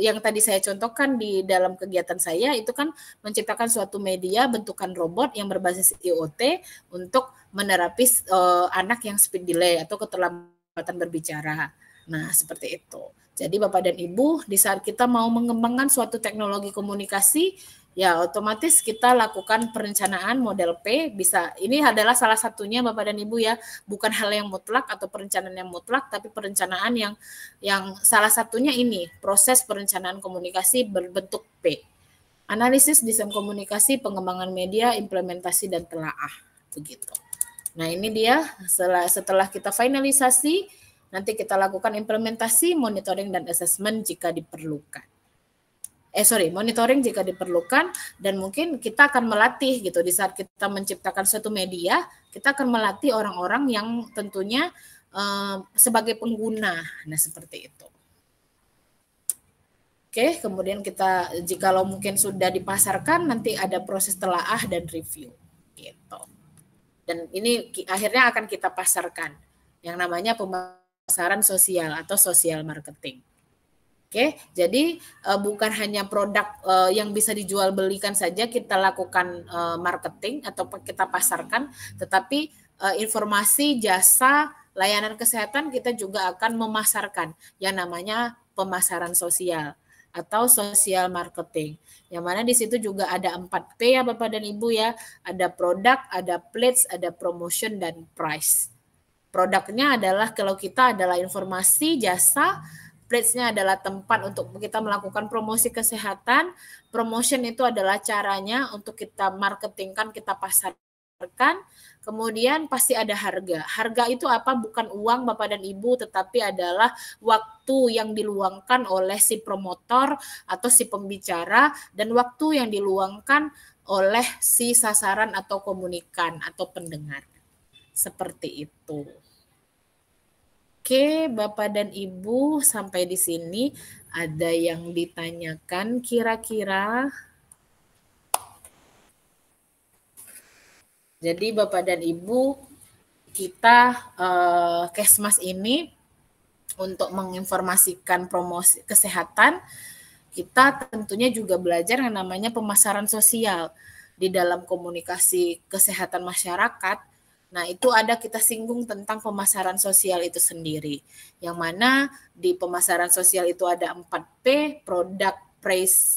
Yang tadi saya contohkan di dalam kegiatan saya itu kan menciptakan suatu media bentukan robot yang berbasis IoT untuk menerapi anak yang speed delay atau keterlambatan berbicara. Nah, seperti itu. Jadi Bapak dan Ibu, di saat kita mau mengembangkan suatu teknologi komunikasi, ya otomatis kita lakukan perencanaan model P. Bisa, ini adalah salah satunya Bapak dan Ibu ya, bukan hal yang mutlak atau perencanaan yang mutlak, tapi perencanaan yang salah satunya ini, proses perencanaan komunikasi berbentuk P. Analisis, desain komunikasi, pengembangan media, implementasi, dan telaah. Begitu. Nah, ini dia setelah kita finalisasi, nanti kita lakukan implementasi, monitoring, dan assessment jika diperlukan. monitoring jika diperlukan, dan mungkin kita akan melatih gitu di saat kita menciptakan suatu media, kita akan melatih orang-orang yang tentunya sebagai pengguna. Nah, seperti itu. Oke, kemudian kita jikalau mungkin sudah dipasarkan, nanti ada proses telaah dan review gitu. Dan ini akhirnya akan kita pasarkan yang namanya pemasaran sosial atau social marketing. Oke, jadi bukan hanya produk yang bisa dijual belikan saja kita lakukan marketing atau kita pasarkan, tetapi informasi, jasa, layanan kesehatan kita juga akan memasarkan yang namanya pemasaran sosial atau social marketing. Yang mana di situ juga ada 4P ya Bapak dan Ibu ya, ada produk, ada place, ada promotion dan price. Produknya adalah kalau kita adalah informasi, jasa, place-nya adalah tempat untuk kita melakukan promosi kesehatan. Promotion itu adalah caranya untuk kita marketingkan, kita pasarkan. Kemudian pasti ada harga. Harga itu apa? Bukan uang Bapak dan Ibu, tetapi adalah waktu yang diluangkan oleh si promotor atau si pembicara dan waktu yang diluangkan oleh si sasaran atau komunikan atau pendengar. Seperti itu. Oke, Bapak dan Ibu, sampai di sini ada yang ditanyakan kira-kira? Jadi Bapak dan Ibu, kita Kesmas ini untuk menginformasikan promosi kesehatan, kita tentunya juga belajar yang namanya pemasaran sosial di dalam komunikasi kesehatan masyarakat. Nah, itu ada kita singgung tentang pemasaran sosial itu sendiri. Yang mana di pemasaran sosial itu ada 4P, product, place,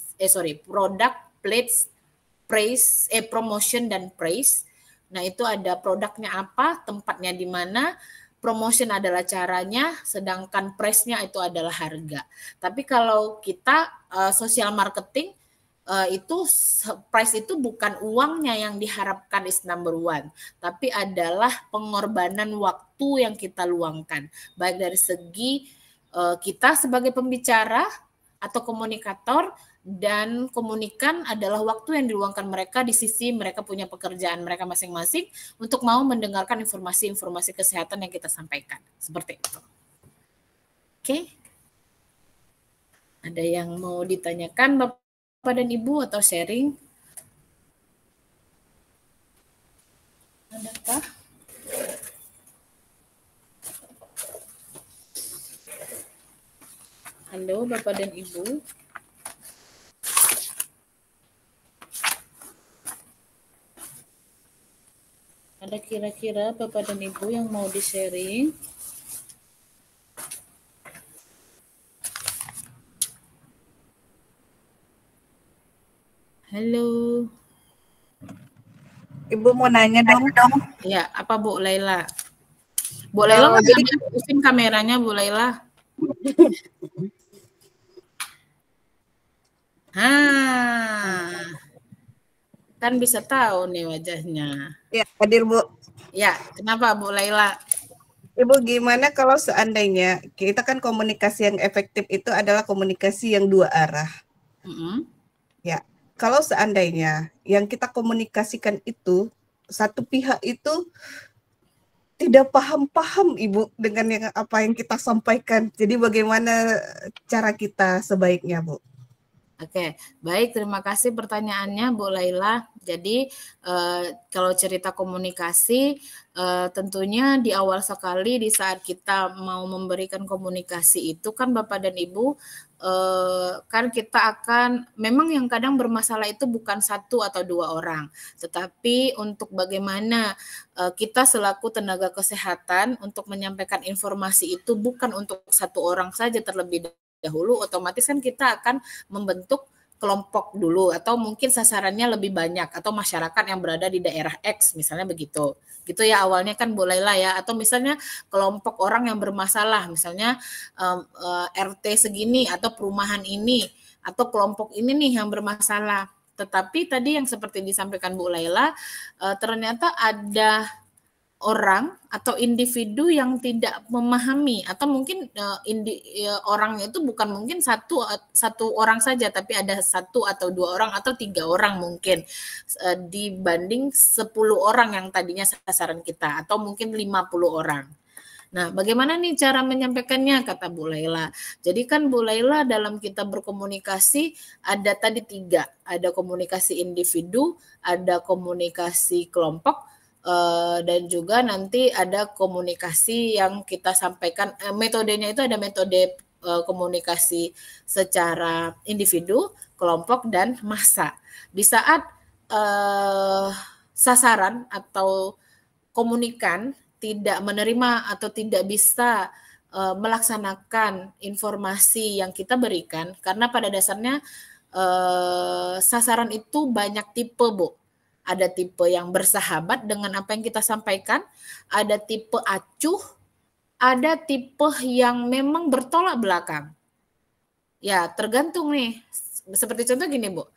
praise, promotion dan praise. Nah, itu ada produknya apa, tempatnya di mana, promotion adalah caranya, sedangkan price-nya itu adalah harga. Tapi kalau kita social marketing, itu price itu bukan uangnya yang diharapkan is number one, tapi adalah pengorbanan waktu yang kita luangkan, baik dari segi kita sebagai pembicara atau komunikator, dan komunikan adalah waktu yang diluangkan mereka di sisi mereka punya pekerjaan mereka masing-masing untuk mau mendengarkan informasi-informasi kesehatan yang kita sampaikan, seperti itu. Oke, ada yang mau ditanyakan Bapak dan Ibu atau sharing? Adakah? Halo Bapak dan Ibu. Ada kira-kira Bapak dan Ibu yang mau di-sharing? Halo. Ibu mau nanya dong. Ya, apa Bu Laila? Bu Laila, jadi pusing kameranya Bu Laila. Kan bisa tahu nih wajahnya. Ya, hadir Bu. Ya, kenapa Bu Laila? Ibu, gimana kalau seandainya kita kan komunikasi yang efektif itu adalah komunikasi yang dua arah. Ya, kalau seandainya yang kita komunikasikan itu satu pihak itu tidak paham-paham Ibu dengan yang apa yang kita sampaikan. Jadi bagaimana cara kita sebaiknya, Bu? Oke, baik, terima kasih pertanyaannya Bu Laila. Jadi kalau cerita komunikasi tentunya di awal sekali di saat kita mau memberikan komunikasi itu kan Bapak dan Ibu kan kita akan, memang yang kadang bermasalah itu bukan satu atau dua orang, tetapi untuk bagaimana kita selaku tenaga kesehatan untuk menyampaikan informasi itu bukan untuk satu orang saja terlebih dahulu, otomatis kan kita akan membentuk kelompok dulu atau mungkin sasarannya lebih banyak atau masyarakat yang berada di daerah X misalnya begitu. Gitu ya awalnya kan Bu Laila ya, atau misalnya kelompok orang yang bermasalah misalnya RT segini atau perumahan ini atau kelompok ini nih yang bermasalah. Tetapi tadi yang seperti disampaikan Bu Laila ternyata ada orang atau individu yang tidak memahami, atau mungkin orangnya itu bukan mungkin satu orang saja, tapi ada 1 atau 2 orang atau 3 orang mungkin dibanding 10 orang yang tadinya sasaran kita, atau mungkin 50 orang. Nah, bagaimana nih cara menyampaikannya, kata Bu Laila. Jadi kan Bu Laila dalam kita berkomunikasi ada tadi 3, ada komunikasi individu, ada komunikasi kelompok, dan juga nanti ada komunikasi yang kita sampaikan, metodenya itu ada metode komunikasi secara individu, kelompok, dan massa. Di saat sasaran atau komunikan tidak menerima atau tidak bisa melaksanakan informasi yang kita berikan, karena pada dasarnya sasaran itu banyak tipe, Bu. Ada tipe yang bersahabat dengan apa yang kita sampaikan, ada tipe acuh, ada tipe yang memang bertolak belakang. Ya, tergantung nih. Seperti contoh gini, Bu.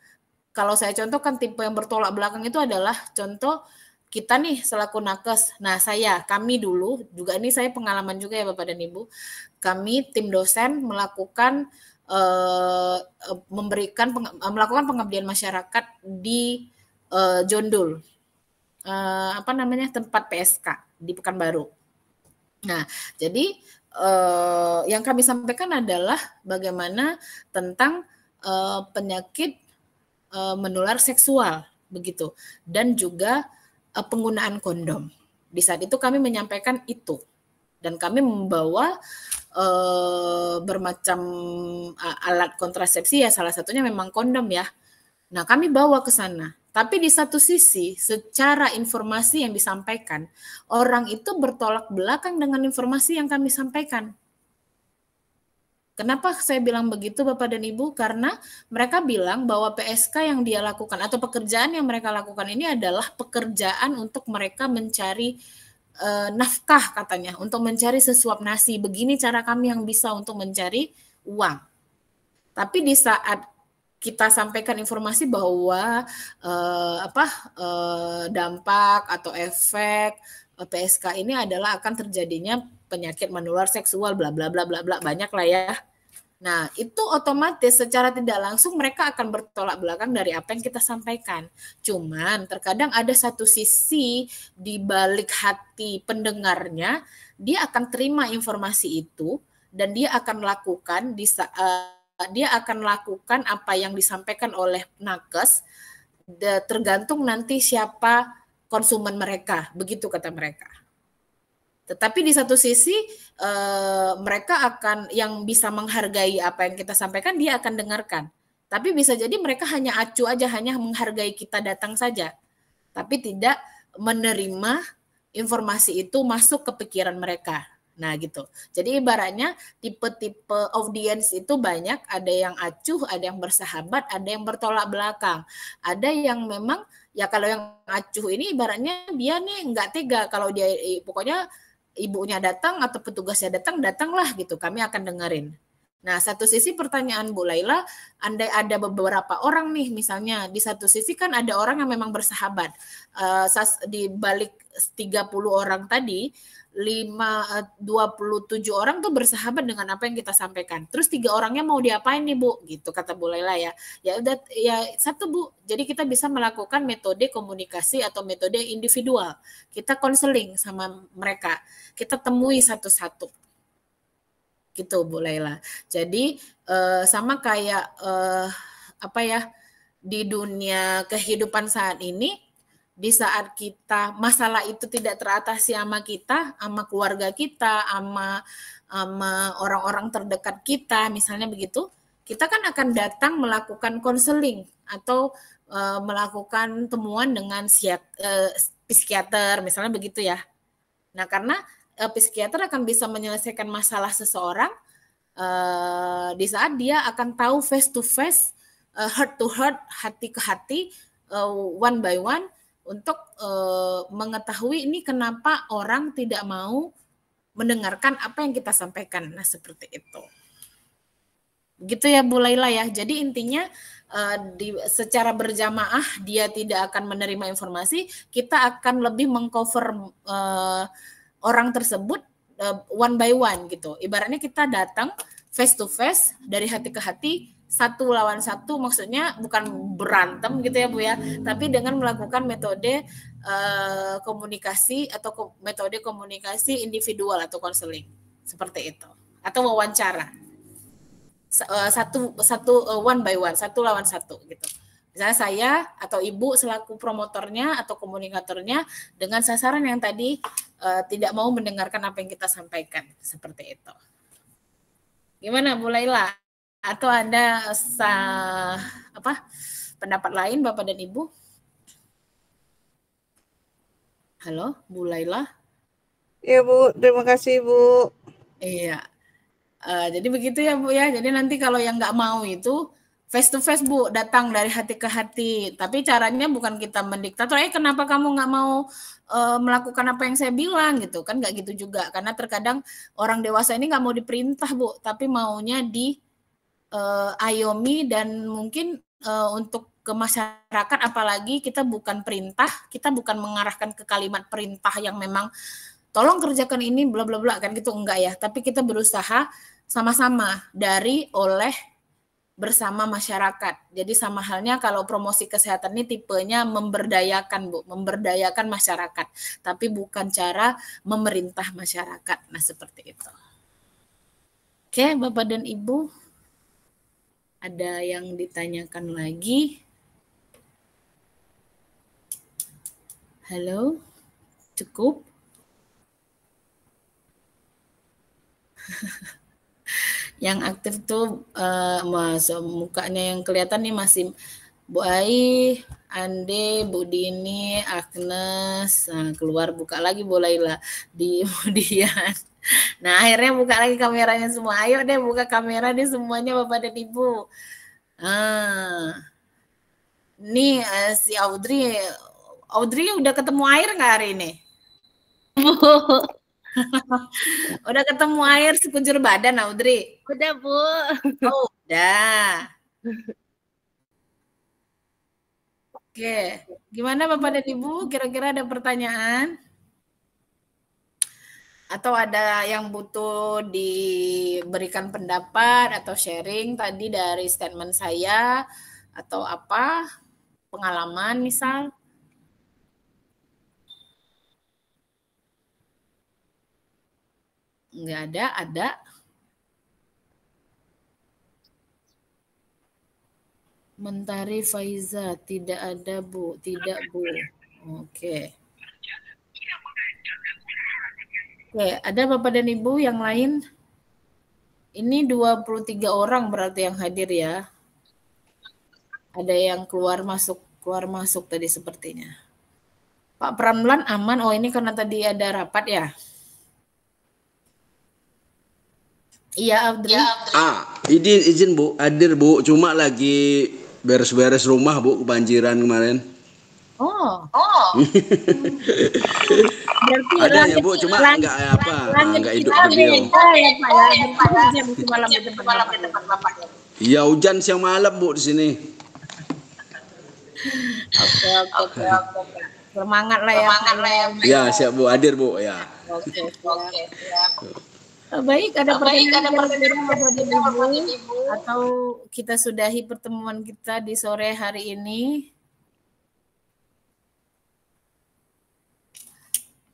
Kalau saya contohkan tipe yang bertolak belakang itu adalah contoh kita nih selaku nakes. Nah, kami dulu, juga ini saya pengalaman juga ya Bapak dan Ibu, kami tim dosen melakukan melakukan pengabdian masyarakat di Jondul, tempat PSK di Pekanbaru. Nah, jadi yang kami sampaikan adalah bagaimana tentang penyakit menular seksual, begitu, dan juga penggunaan kondom. Di saat itu kami menyampaikan itu, dan kami membawa bermacam alat kontrasepsi, ya salah satunya memang kondom ya. Nah, kami bawa ke sana. Tapi di satu sisi, secara informasi yang disampaikan, orang itu bertolak belakang dengan informasi yang kami sampaikan. Kenapa saya bilang begitu Bapak dan Ibu? Karena mereka bilang bahwa PSK yang dia lakukan atau pekerjaan yang mereka lakukan ini adalah pekerjaan untuk mereka mencari nafkah katanya, untuk mencari sesuap nasi. Begini cara kami yang bisa untuk mencari uang. Tapi di saat kita sampaikan informasi bahwa dampak atau efek PSK ini adalah akan terjadinya penyakit menular seksual, bla bla bla bla bla, banyak lah ya. Nah, itu otomatis secara tidak langsung mereka akan bertolak belakang dari apa yang kita sampaikan. Cuman terkadang ada satu sisi di balik hati pendengarnya, dia akan terima informasi itu dan dia akan lakukan apa yang disampaikan oleh nakes, tergantung nanti siapa konsumen mereka, begitu kata mereka. Tetapi di satu sisi mereka akan, yang bisa menghargai apa yang kita sampaikan, dia akan dengarkan. Tapi bisa jadi mereka hanya acuh aja, hanya menghargai kita datang saja, tapi tidak menerima informasi itu masuk ke pikiran mereka. Nah gitu. Jadi ibaratnya tipe-tipe audiens itu banyak, ada yang acuh, ada yang bersahabat, ada yang bertolak belakang. Ada yang memang, ya kalau yang acuh ini ibaratnya dia nih nggak tega, kalau dia pokoknya ibunya datang atau petugasnya datanglah gitu, kami akan dengerin. Nah, satu sisi pertanyaan Bu Laila, andai ada beberapa orang nih, misalnya di satu sisi kan ada orang yang memang bersahabat, di balik 30 orang tadi, 27 orang tuh bersahabat dengan apa yang kita sampaikan. Terus 3 orangnya mau diapain nih Bu? Gitu kata Bu Laila ya. Ya udah, ya satu Bu. Jadi kita bisa melakukan metode komunikasi atau metode individual. Kita konseling sama mereka. Kita temui satu-satu. Gitu Bu Laila. Jadi sama kayak di dunia kehidupan saat ini, di saat kita masalah itu tidak teratasi sama kita, sama keluarga kita, sama orang-orang terdekat kita, misalnya begitu, kita kan akan datang melakukan konseling atau melakukan temuan dengan psikiater, misalnya begitu ya. Nah, karena psikiater akan bisa menyelesaikan masalah seseorang di saat dia akan tahu face to face, heart to heart, hati ke hati, one by one, untuk mengetahui ini kenapa orang tidak mau mendengarkan apa yang kita sampaikan. Nah, seperti itu. Begitu ya Bu Laila ya. Jadi intinya secara berjamaah dia tidak akan menerima informasi, kita akan lebih mengcover orang tersebut one by one gitu. Ibaratnya kita datang face to face dari hati ke hati, satu lawan satu, maksudnya bukan berantem gitu ya Bu ya, tapi dengan melakukan metode komunikasi atau metode komunikasi individual atau konseling seperti itu, atau wawancara satu one by one, satu lawan satu gitu. Misalnya saya atau Ibu selaku promotornya atau komunikatornya dengan sasaran yang tadi tidak mau mendengarkan apa yang kita sampaikan, seperti itu. Gimana Bu Laila? Atau ada pendapat lain Bapak dan Ibu? Halo, Bu Laila? Iya Bu, terima kasih Bu. Iya. Jadi begitu ya Bu ya. Jadi nanti kalau yang nggak mau itu face to face Bu, datang dari hati ke hati. Tapi caranya bukan kita mendiktator. Kenapa kamu nggak mau melakukan apa yang saya bilang gitu kan? Nggak gitu juga. Karena terkadang orang dewasa ini nggak mau diperintah Bu, tapi maunya ayomi dan mungkin untuk ke masyarakat, apalagi kita bukan perintah, kita bukan mengarahkan ke kalimat perintah yang memang tolong kerjakan ini bla bla bla kan gitu, enggak ya, tapi kita berusaha sama-sama oleh bersama masyarakat. Jadi sama halnya kalau promosi kesehatan ini tipenya memberdayakan Bu, memberdayakan masyarakat, tapi bukan cara memerintah masyarakat. Nah, seperti itu. Oke, Bapak dan Ibu, ada yang ditanyakan lagi? Halo, cukup? Yang aktif tuh mukanya yang kelihatan nih masih Bu Ai, Ande, Bu Dini, Agnes. Nah, keluar buka lagi Bu Laila di kemudian. Nah, akhirnya buka lagi kameranya semua. Ayo deh buka kamera deh semuanya Bapak dan Ibu. Nih si Audrey udah ketemu air nggak hari ini? Udah ketemu air sekujur badan Audrey? Udah Bu. Oh, udah. Oke, gimana Bapak dan Ibu? Kira-kira ada pertanyaan? Atau ada yang butuh diberikan pendapat atau sharing tadi dari statement saya atau apa? Pengalaman misal? Enggak ada. Mentari Faiza, tidak ada Bu, tidak Bu. Oke, ada Bapak dan Ibu yang lain? Ini 23 orang berarti yang hadir ya. Ada yang keluar masuk tadi sepertinya. Pak Pramlan aman? Oh, ini karena tadi ada rapat ya? Iya, Audrey. Ini izin Bu, hadir Bu, cuma lagi beres-beres rumah Bu, kebanjiran kemarin. Oh. Berarti ada ya Bu, cuma enggak hidup beliau. Ya Pak ya, hujan malam di tempat Bapak. Iya, hujan siang malam Bu di sini. Oke. Semangat lah ya. Ya, siap Bu, hadir Bu ya. Oke. Baik, ada pertanyaan Bapak Ibu atau kita sudahi pertemuan kita di sore hari ini?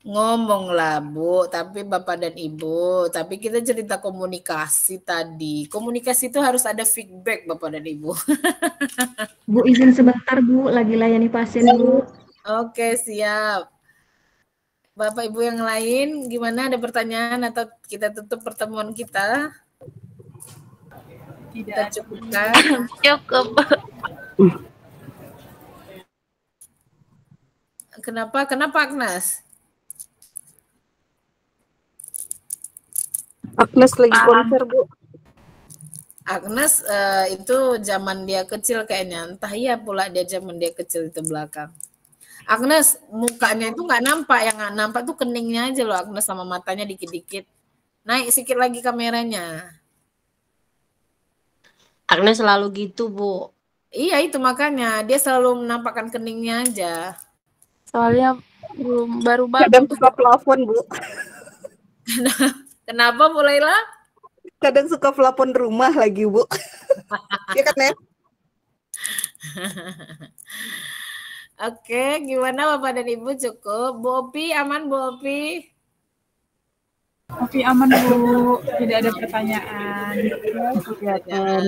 Ngomonglah Bu, tapi Bapak dan Ibu, tapi kita cerita komunikasi tadi. Komunikasi itu harus ada feedback Bapak dan Ibu. Bu, izin sebentar Bu, lagi layani pasien Bu. Oke, siap. Bapak Ibu yang lain, gimana, ada pertanyaan atau kita tutup pertemuan kita? Kita cukupkan. Cukup. Kenapa Agnes? Agnes lagi konser Bu. Agnes itu zaman dia kecil kayaknya, entah iya pula dia zaman dia kecil itu belakang. Agnes mukanya itu nggak nampak, yang nggak nampak tuh keningnya aja loh Agnes, sama matanya dikit-dikit. Naik sedikit lagi kameranya. Agnes selalu gitu Bu. Iya itu makanya dia selalu menampakkan keningnya aja. Soalnya baru Kadang bangun. suka plafon, Bu. Kenapa mulailah? Kadang suka plafon rumah lagi, Bu. Iya kan, Nen? Oke, gimana Bapak dan Ibu cukup? Bu Opi, aman Bu Opi? Oke, aman Bu. Tidak ada pertanyaan. Kegiatan.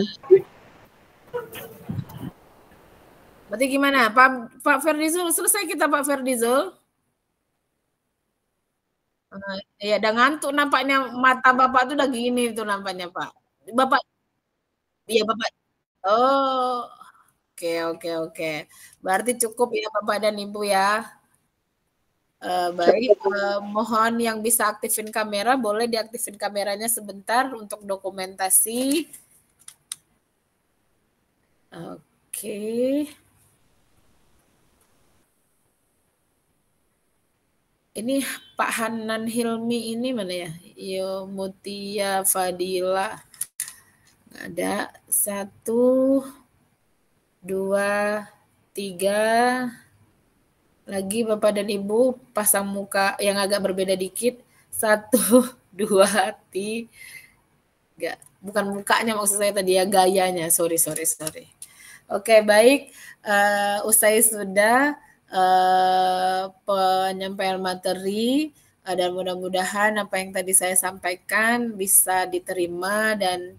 Berarti gimana? Pak Ferdizul, selesai kita Pak Ferdizul? Iya, udah ngantuk nampaknya, mata Bapak tuh udah gini tuh nampaknya Pak. Bapak, iya Bapak. Oh, oke. Berarti cukup ya Bapak dan Ibu ya. Baik, mohon yang bisa aktifin kamera, boleh diaktifin kameranya sebentar untuk dokumentasi. Oke. Ini Pak Hanan Hilmi ini mana ya? Yo Mutia Fadila. Ada 1, 2, 3. Lagi Bapak dan Ibu pasang muka yang agak berbeda dikit. 1, 2, 3. Bukan mukanya maksud saya tadi ya, gayanya. Sorry. Oke, baik. Usai sudah penyampaian materi dan mudah-mudahan apa yang tadi saya sampaikan bisa diterima dan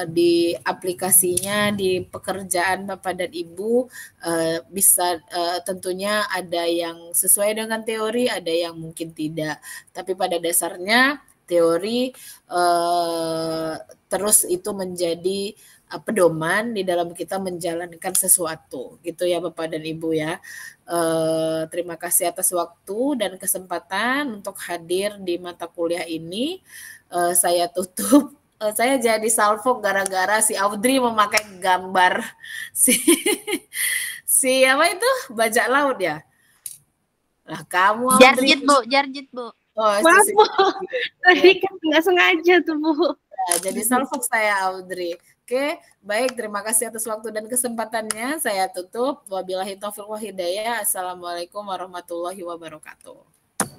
di aplikasinya di pekerjaan Bapak dan Ibu bisa tentunya ada yang sesuai dengan teori, ada yang mungkin tidak. Tapi pada dasarnya teori terus itu menjadi pedoman di dalam kita menjalankan sesuatu gitu ya Bapak dan Ibu ya. Terima kasih atas waktu dan kesempatan untuk hadir di mata kuliah ini. Saya tutup. Saya jadi salfok gara-gara si Audrey memakai gambar si apa itu bajak laut ya. Lah kamu Audrey. Jarjit Bu. Oh, Maaf Bu, tadi kan nggak sengaja tuh Bu. Nah, jadi salfok saya Audrey. Oke, baik. Terima kasih atas waktu dan kesempatannya. Saya tutup. Wabillahi taufiq wal hidayah. Assalamualaikum warahmatullahi wabarakatuh.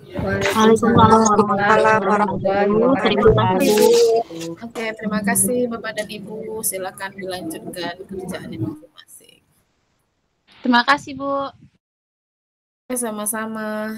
Waalaikumsalam warahmatullahi wabarakatuh. Oke, terima kasih Bapak dan Ibu. Silakan dilanjutkan kerjaannya masing-masing. Terima kasih Bu. Sama-sama.